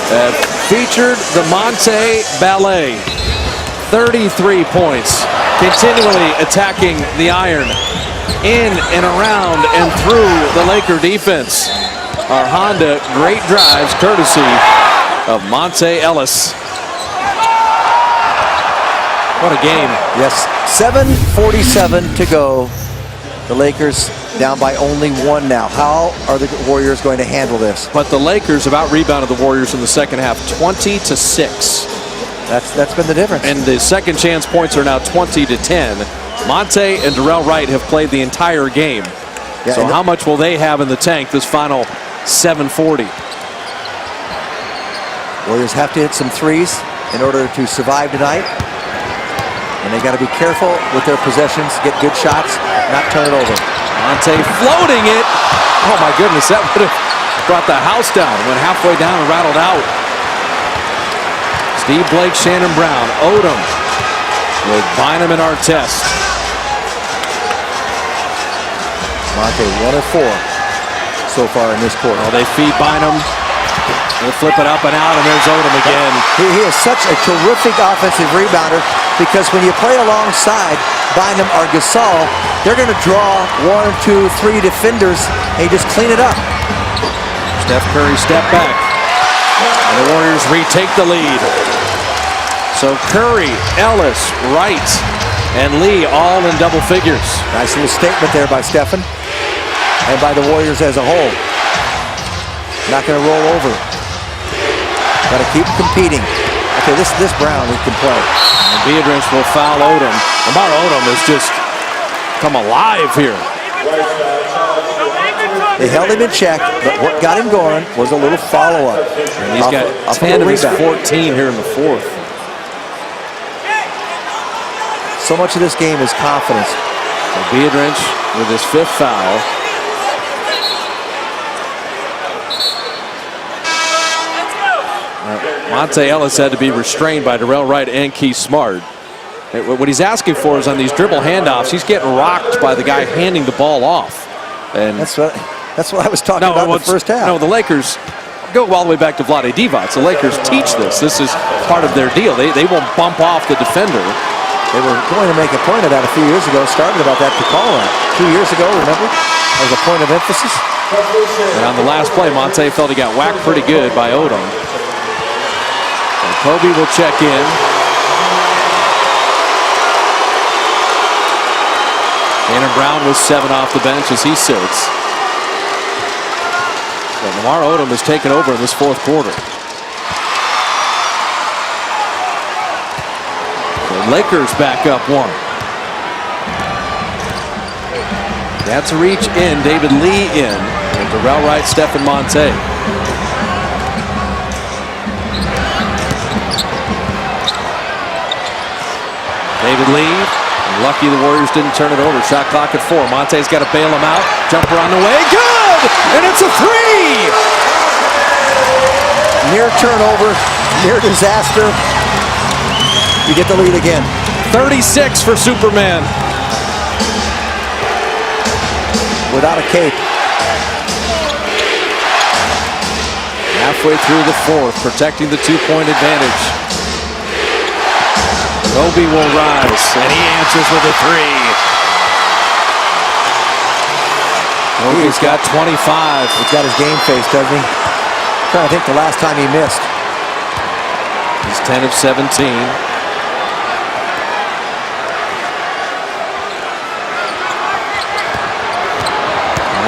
have featured the Monta Ballet. 33 points. Continually attacking the iron. In and around and through the Laker defense. Our Honda great drives courtesy of Monta Ellis. What a game. Yes, 7:47 to go. The Lakers down by only 1 now. How are the Warriors going to handle this? But the Lakers have out-rebounded the Warriors in the second half, 20-6. That's been the difference. And the second chance points are now 20-10. Monta and Dorell Wright have played the entire game. Yeah, so how much will they have in the tank this final 7:40? Warriors have to hit some threes in order to survive tonight. And they got to be careful with their possessions, get good shots, not turn it over. Monta floating it. Oh my goodness, that would have brought the house down. Went halfway down and rattled out. Steve Blake, Shannon Brown, Odom with Bynum and Artest. Monta 1 of 4 so far in this quarter. Oh, they feed Bynum. They flip it up and out, and there's Odom again. He is such a terrific offensive rebounder because when you play alongside Bynum or Gasol, they're going to draw 1, 2, 3 defenders, and you just clean it up. Steph Curry step back. And the Warriors retake the lead. So Curry, Ellis, Wright, and Lee all in double figures. Nice little statement there by Stephen and by the Warriors as a whole. Not going to roll over. Got to keep competing. Okay, this Brown, he can play. And Biedriņš will foul Odom. Lamar Odom has just come alive here. They held him in check, but what got him going was a little follow-up. And he's got 10 of his 14 here in the fourth. So much of this game is confidence. So Biedriņš with his 5th foul. Monta Ellis had to be restrained by Dorell Wright and Keith Smart. What he's asking for is on these dribble handoffs, he's getting rocked by the guy handing the ball off. And that's what I was talking about in the first half. No, the Lakers go all the way back to Vlade Divac. The Lakers teach this. This is part of their deal. They won't bump off the defender. They were going to make a point of that a few years ago, started about that to call out. 2 years ago, remember? As a point of emphasis. And on the last play, Monta felt he got whacked pretty good by Odom. And Kobe will check in. Shannon Brown was 7 off the bench as he sits. But Lamar Odom has taken over in this fourth quarter. The Lakers back up 1. That's a reach in. David Lee in. And Dorell Wright, Steph, and Monta. David Lee. Lucky the Warriors didn't turn it over. Shot clock at 4. Monte's got to bail him out. Jumper on the way. Good! And it's a 3! Near turnover. Near disaster. You get the lead again. 36 for Superman. Without a cape. Halfway through the fourth, protecting the 2-point advantage. Kobe will rise, and he answers with a 3. Kobe's got 25. He's got his game face, doesn't he? I'm trying to think the last time he missed. He's 10 of 17.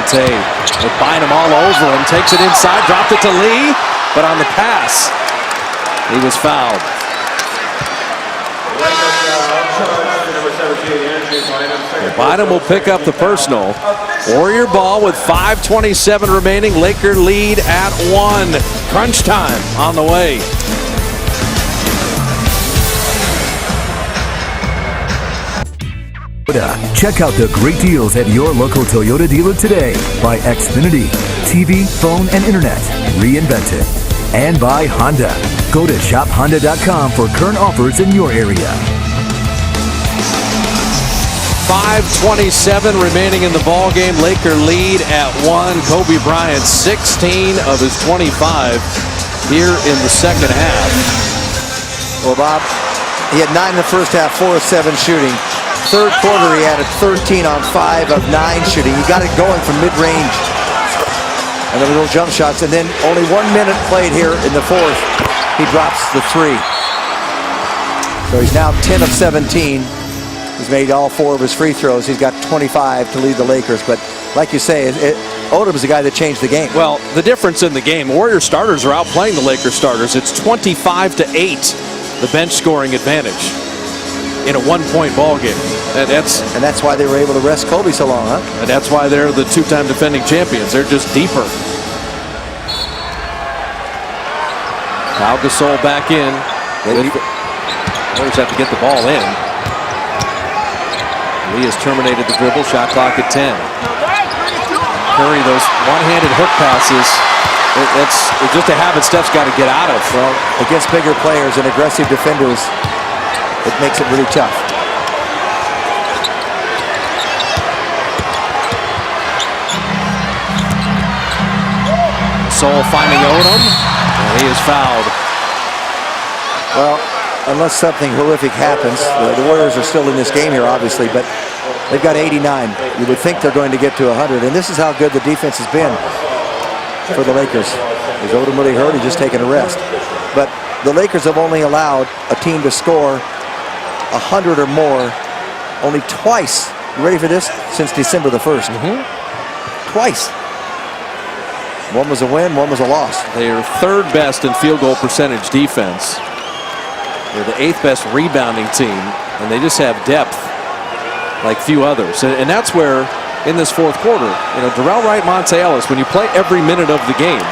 With Bynum all over him, takes it inside, dropped it to Lee, but on the pass, he was fouled. Bynum will pick up the personal. Warrior ball with 5:27 remaining. Laker lead at 1. Crunch time on the way. Check out the great deals at your local Toyota dealer today by Xfinity, TV, phone, and internet. Reinvented. And by Honda. Go to shophonda.com for current offers in your area. 5:27 remaining in the ball game. Laker lead at 1. Kobe Bryant 16 of his 25 here in the second half. Well, Bob, he had 9 in the first half, 4 of 7 shooting. Third quarter, he added 13 on 5 of 9 shooting. He got it going from mid-range. And the little jump shots. And then only 1 minute played here in the fourth. He drops the 3. So he's now 10 of 17. He's made all 4 of his free throws. He's got 25 to lead the Lakers. But like you say, Odom is the guy that changed the game. Well, the difference in the game, Warriors starters are outplaying the Lakers starters. It's 25-8, the bench scoring advantage in a 1-point ball game. And that's why they were able to rest Kobe so long, huh? And that's why they're the 2-time defending champions. They're just deeper. Now Gasol back in. Warriors have to get the ball in. Lee has terminated the dribble. Shot clock at 10. Curry, those one-handed hook passes. It's just a habit Steph's got to get out of. Well, against bigger players and aggressive defenders, it makes it really tough. Gasol finding Odom, and he is fouled. Well, unless something horrific happens, the Warriors are still in this game here, obviously, but they've got 89. You would think they're going to get to 100, and this is how good the defense has been for the Lakers. Is Odom really hurt? He's just taking a rest. But the Lakers have only allowed a team to score 100 or more only twice. You ready for this? Since December the 1st. Twice. One was a win, one was a loss. They are 3rd best in field goal percentage defense. They're the 8th best rebounding team, and they just have depth like few others. And that's where, in this fourth quarter, Dorell, Wright, Monta, when you play every minute of the game,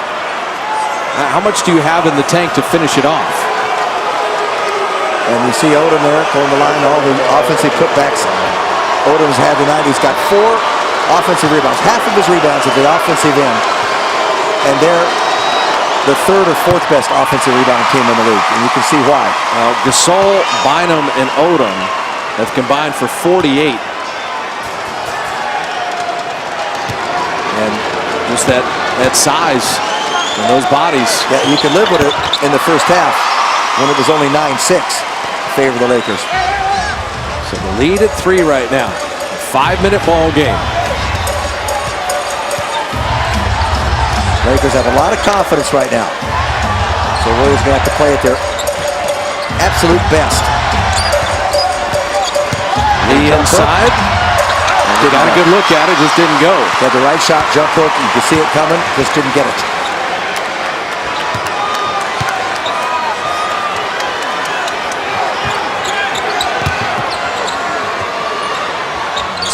how much do you have in the tank to finish it off? And you see Odom there pulling the line, all the offensive putbacks. Odom's had tonight. He's got 4 offensive rebounds. Half of his rebounds at the offensive end. And they're the 3rd or 4th best offensive rebounding team in the league. And you can see why. Gasol, Bynum, and Odom have combined for 48. And just that size and those bodies. Yeah, you can live with it in the first half when it was only 9-6 in favor of the Lakers. So the lead at 3 right now. A 5-minute ball game. Lakers have a lot of confidence right now. So Warriors going to have to play at their absolute best. Lee inside. They got a good look at it, just didn't go. Had the right shot, jump hook. You could see it coming, just didn't get it.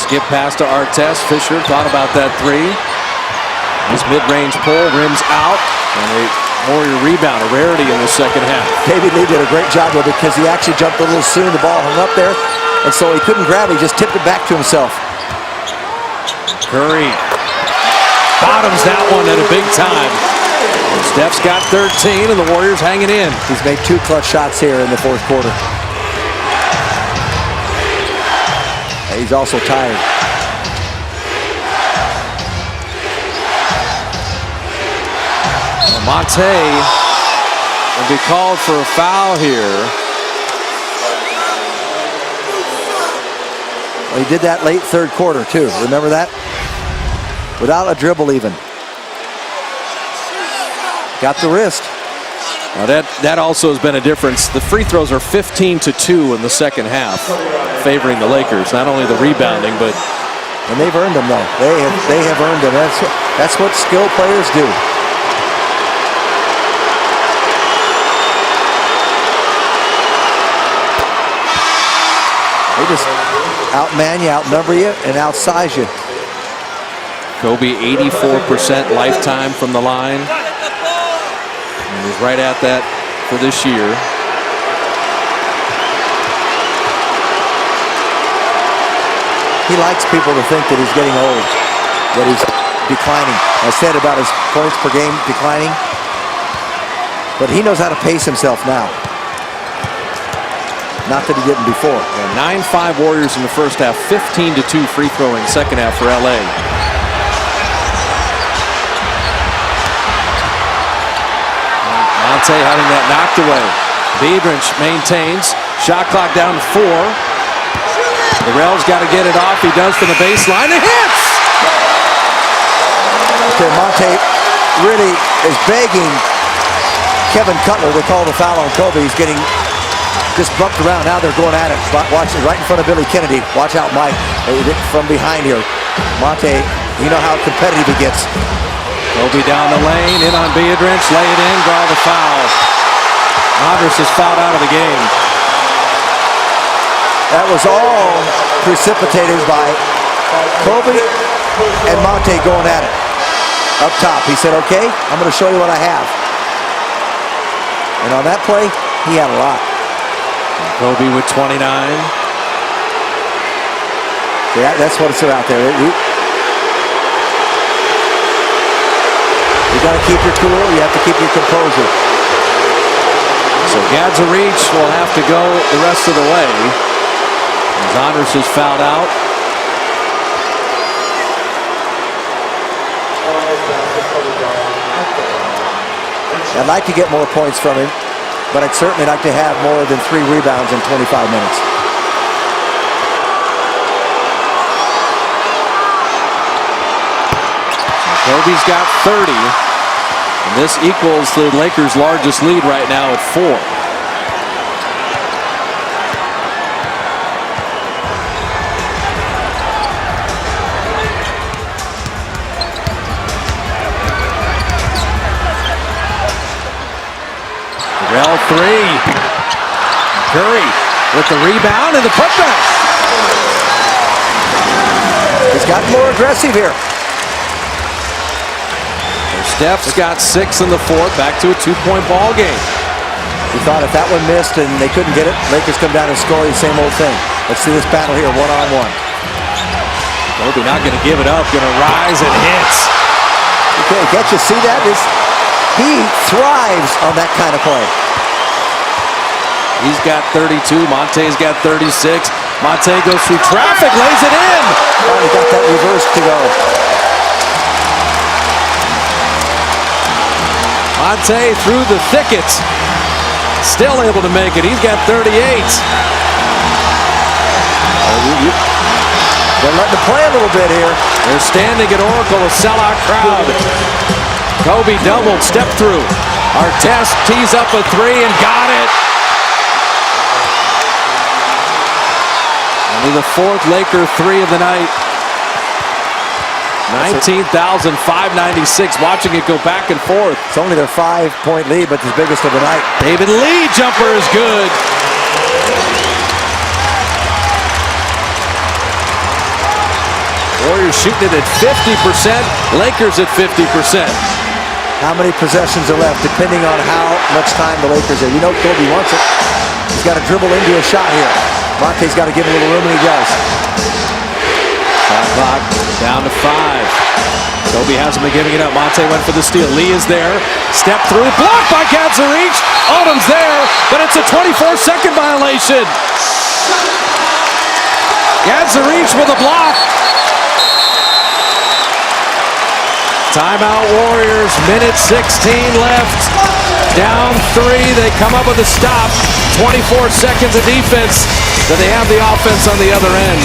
Skip pass to Artest. Fisher thought about that 3. His mid-range pull rims out, and a Warrior rebound, a rarity in the second half. David Lee did a great job with it because he actually jumped a little soon. The ball hung up there, and so he couldn't grab it. He just tipped it back to himself. Curry bottoms that one at a big time. Steph's got 13, and the Warriors hanging in. He's made 2 clutch shots here in the fourth quarter. And he's also tired. Monta will be called for a foul here. Well, he did that late third quarter, too. Remember that? Without a dribble even. Got the wrist. Now that also has been a difference. The free throws are 15-2 in the second half, favoring the Lakers. Not only the rebounding, but... And they've earned them, though. They have earned them. That's what skilled players do. They just outman you, outnumber you, and outsize you. Kobe 84% lifetime from the line. And he's right at that for this year. He likes people to think that he's getting old, that he's declining. I said about his points per game declining, but he knows how to pace himself now. Not that he didn't before. Yeah, 9-5 Warriors in the first half, 15-2 free throwing second half for LA. Monta having that knocked away. Biedriņš maintains. Shot clock down to 4. Dorell's got to get it off. He does from the baseline. It hits! Okay, Monta really is begging Kevin Cutler to call the foul on Kobe. He's getting just bumped around. Now they're going at it. Watch it right in front of Billy Kennedy. Watch out, Mike. From behind here. Monta, you know how competitive he gets. Kobe down the lane, in on Biedriņš, lay it in, draw the foul. Andris is fouled out of the game. That was all precipitated by Kobe and Monta going at it. Up top, he said, okay, I'm going to show you what I have. And on that play, he had a lot. Kobe with 29. Yeah, that's what it's about there. You got to keep your cool. You have to keep your composure. So Gadzuric will have to go the rest of the way as Andris is fouled out. I'd like to get more points from him, but I'd certainly like to have more than 3 rebounds in 25 minutes. Kobe's got 30. And this equals the Lakers' largest lead right now at 4. Dorell 3. Curry with the rebound and the putback. He's gotten more aggressive here. Steph's got 6 in the fourth, back to a 2-point ball game. We thought if that one missed and they couldn't get it, Lakers come down and score, the same old thing. Let's see this battle here, one-on-one. Kobe not going to give it up, going to rise and hits. Okay, can't you see that? He thrives on that kind of play. He's got 32, Monta's got 36. Monta goes through traffic, lays it in. Oh, he got that reverse to go. Monta through the thicket, still able to make it. He's got 38. They're letting it play a little bit here. They're standing at Oracle, a sellout crowd. Kobe doubled, step through. Artest tees up a 3 and got it. Only the 4th Laker 3 of the night. 19,596 watching it go back and forth. It's only their 5-point lead, but the biggest of the night. David Lee jumper is good. Warriors shooting it at 50%. Lakers at 50%. How many possessions are left, depending on how much time the Lakers have. You know Kobe wants it. He's got to dribble into a shot here. Monta's got to give a little room, and he does. Shot clock down to 5. Kobe hasn't been giving it up. Monta went for the steal. Lee is there. Step through. Blocked by Gadzuric. Odom's there, but it's a 24-second violation. Gadzuric with a block. Timeout Warriors. Minute 16 left. Down 3. They come up with a stop. 24 seconds of defense. Then they have the offense on the other end.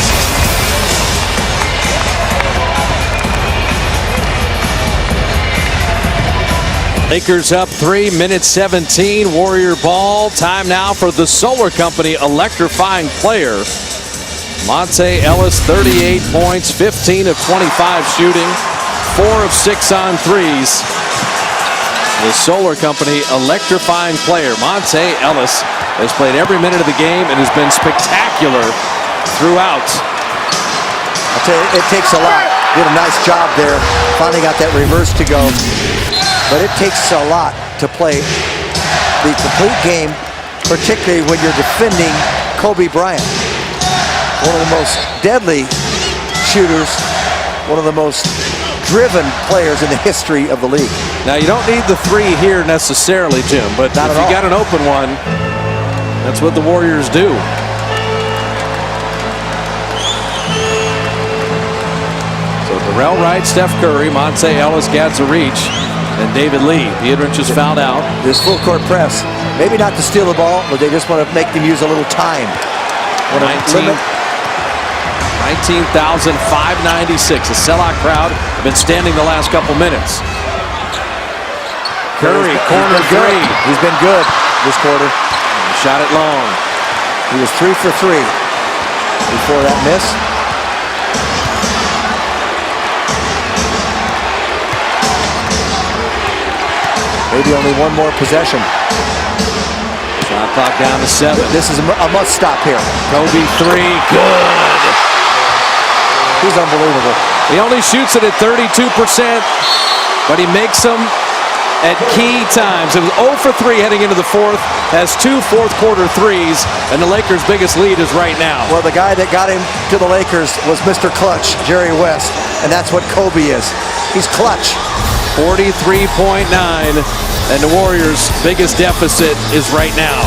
Lakers up 3, minute 17, Warrior ball. Time now for the Solar Company electrifying player. Monta Ellis, 38 points, 15 of 25 shooting, 4 of 6 on threes. The Solar Company electrifying player. Monta Ellis has played every minute of the game and has been spectacular throughout. I'll tell you, it takes a lot. Did a nice job there. Finally got that reverse to go. But it takes a lot to play the complete game, particularly when you're defending Kobe Bryant. One of the most deadly shooters, one of the most driven players in the history of the league. Now, you don't need the 3 here necessarily, Jim, but if you got an open one, That's what the Warriors do. So Dorell, Wright, Steph Curry, Monta, Ellis, Gadzuric, and David Lee. Biedriņš is fouled out. This full court press, maybe not to steal the ball, but they just want to make them use a little time. 19,596. A sellout crowd. Have been standing the last couple minutes. Curry, corner three. He's been good this quarter. Shot it long. He was 3 for 3 before that miss. Maybe only one more possession. Shot clock down to 7. This is a must stop here. Kobe three, good. He's unbelievable. He only shoots it at 32%, but he makes them at key times. It was 0 for 3 heading into the fourth, has 2 fourth-quarter threes, and the Lakers' biggest lead is right now. Well, the guy that got him to the Lakers was Mr. Clutch, Jerry West, and that's what Kobe is. He's clutch. 43.9, and the Warriors' biggest deficit is right now.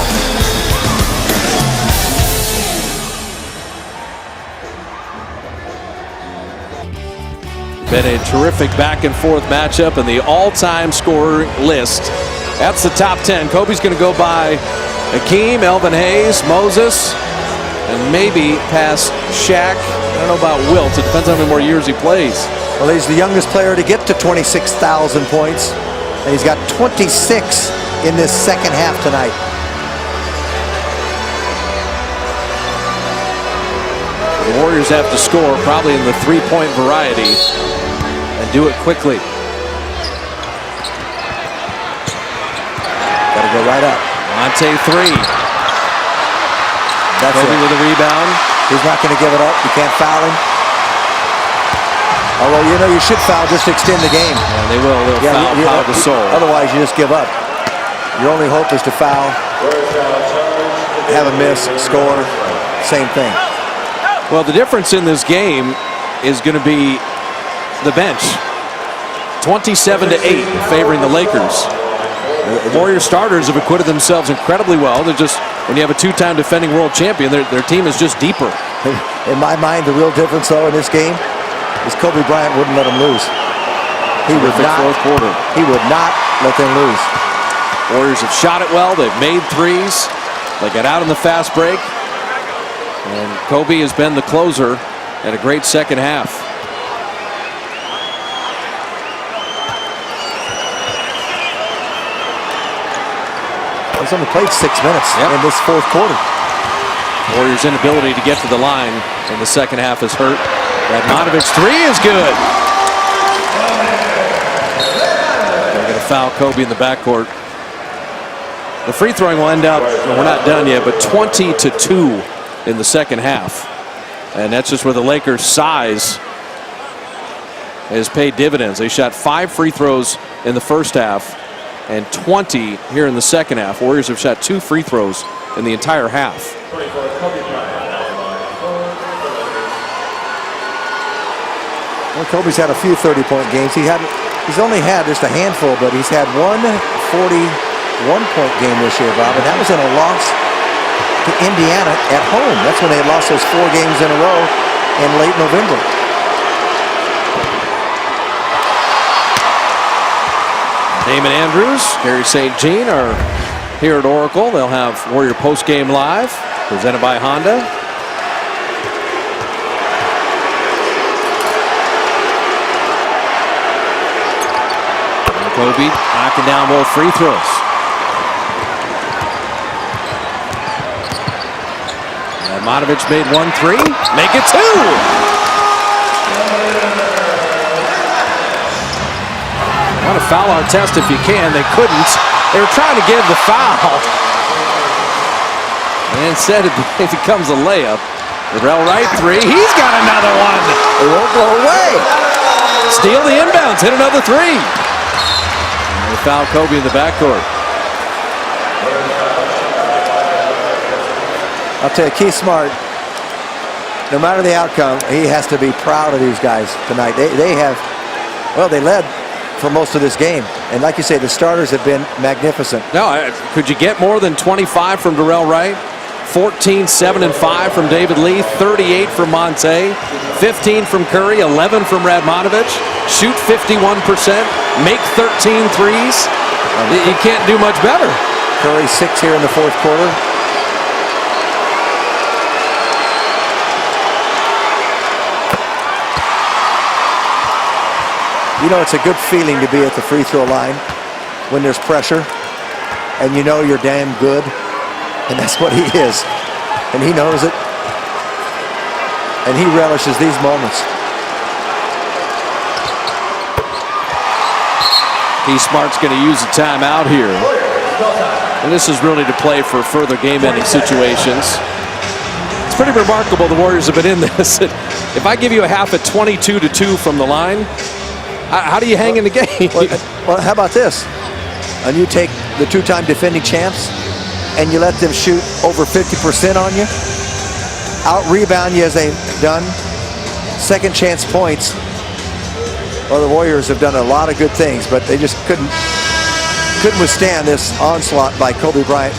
Been a terrific back-and-forth matchup in the all-time scorer list. That's the top 10. Kobe's going to go by Hakeem, Elvin Hayes, Moses, and maybe past Shaq. I don't know about Wilt. It depends on how many more years he plays. Well, he's the youngest player to get to 26,000 points, and he's got 26 in this second half tonight. The Warriors have to score probably in the three-point variety and do it quickly. Got to go right up. Monta three. That's Kobe it. with a rebound. He's not going to give it up. You can't foul him. Although, you know, you should foul just to extend the game. Yeah, they will. They'll foul Gasol. Otherwise, you just give up. Your only hope is to foul, have a miss, score, same thing. Well, the difference in this game is going to be the bench. 27-8 favoring the Lakers. The Warriors starters have acquitted themselves incredibly well. They're just, when you have a two-time defending world champion, their team is just deeper. In my mind, the real difference, though, in this game is Kobe Bryant wouldn't let them lose. He would not. Fourth quarter. He would not let them lose. Warriors have shot it well. They've made threes. They got out in the fast break. And Kobe has been the closer at a great second half. He's only played 6 minutes in this fourth quarter. Warriors' inability to get to the line in the second half is hurt. Radmanovic three is good. They're going to foul Kobe in the backcourt. The free throwing will end up, we're not done yet, but 20-2 in the second half. And that's just where the Lakers' size has paid dividends. They shot 5 free throws in the first half and 20 here in the second half. Warriors have shot 2 free throws in the entire half. Well, Kobe's had a few 30-point games. He's only had just a handful, but he's had one 41-point game this year, Bob, and that was in a loss to Indiana at home. That's when they lost those 4 games in a row in late November. Damon Andrews, Gary St. Jean are here at Oracle. They'll have Warrior Postgame Live, presented by Honda. And Kobe knocking down both free throws. Radmanović made 1-3, make it 2. Want to foul our test if you can. They couldn't. They were trying to give the foul. And instead it becomes a layup. Dorell Wright three. He's got another one. It won't go away. Steal the inbounds. Hit another three. And they foul Kobe in the backcourt. I'll tell you, Keith Smart, no matter the outcome, he has to be proud of these guys tonight. They have, well, they led for most of this game. And like you say, the starters have been magnificent. No, could you get more than 25 from Dorell Wright? 14, 7, and 5 from David Lee, 38 from Monta, 15 from Curry, 11 from Radmanovic. Shoot 51%, make 13 threes. You can't do much better. Curry 6 here in the fourth quarter. You know, it's a good feeling to be at the free throw line when there's pressure and you know you're damn good, and that's what he is, and he knows it, and he relishes these moments. Smart's going to use a timeout here, and this is really to play for further game-ending situations. It's pretty remarkable the Warriors have been in this. If I give you a half at 22-2 from the line, how do you hang in the game? Well, how about this? And you take the two-time defending champs and you let them shoot over 50% on you, out-rebound you as they've done, second chance points. Well, the Warriors have done a lot of good things, but they just couldn't withstand this onslaught by Kobe Bryant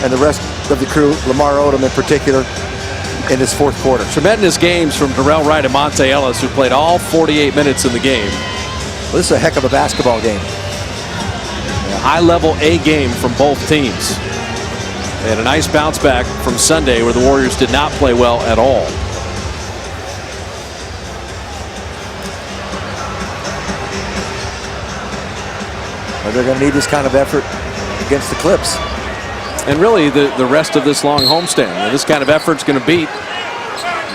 and the rest of the crew, Lamar Odom in particular, in this fourth quarter. Tremendous games from Dorell, Wright, and Monta Ellis, who played all 48 minutes in the game. Well, this is a heck of a basketball game. A high-level A game from both teams. They had a nice bounce back from Sunday where the Warriors did not play well at all. Well, they're going to need this kind of effort against the Clips. And really, the rest of this long homestand. This kind of effort's going to beat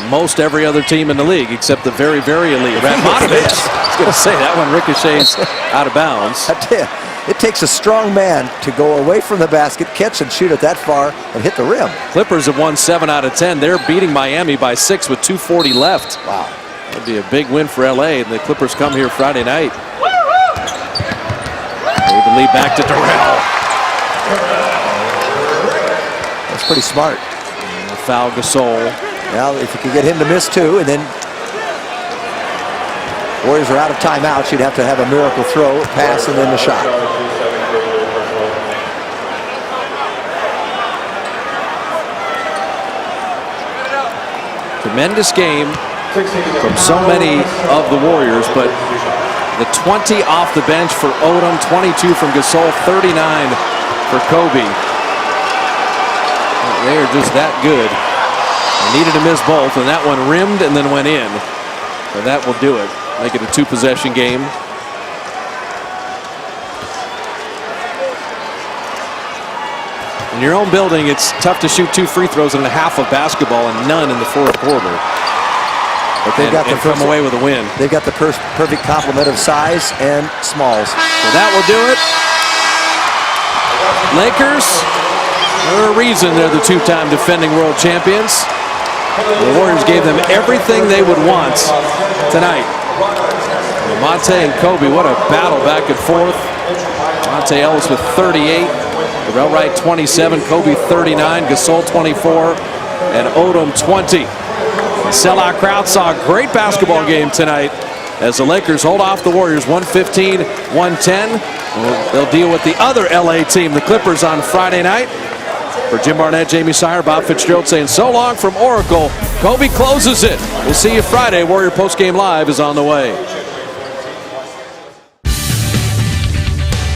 most every other team in the league, except the very, very elite. Radmanović, I was going to say, that one ricochets out of bounds. I tell you, it takes a strong man to go away from the basket, catch and shoot it that far, and hit the rim. Clippers have won 7 out of 10. They're beating Miami by 6 with 2:40 left. Wow. That'd be a big win for LA, and the Clippers come here Friday night. They even lead back to Dorell. That's pretty smart. Foul Gasol. Well, if you could get him to miss 2, and then Warriors are out of timeouts, you'd have to have a miracle throw, pass, and then the shot. Tremendous game from so many of the Warriors, but the 20 off the bench for Odom, 22 from Gasol, 39 for Kobe. They are just that good. They needed to miss both, and that one rimmed and then went in. So that will do it. Make it a 2-possession game. In your own building, it's tough to shoot 2 free throws in a half of basketball and none in the fourth quarter. But they've got and come away with a win. They've got the perfect complement of size and smalls. So that will do it. Lakers, for a reason they're the 2-time defending world champions. The Warriors gave them everything they would want tonight. Monta and Kobe, what a battle back and forth. Monta Ellis with 38, Dorell Wright 27, Kobe 39, Gasol 24, and Odom 20. The sellout crowd saw a great basketball game tonight as the Lakers hold off the Warriors 115-110. They'll deal with the other LA team, the Clippers, on Friday night. For Jim Barnett, Jamie Sire, Bob Fitzgerald saying so long from Oracle. Kobe closes it. We'll see you Friday. Warrior Postgame Live is on the way.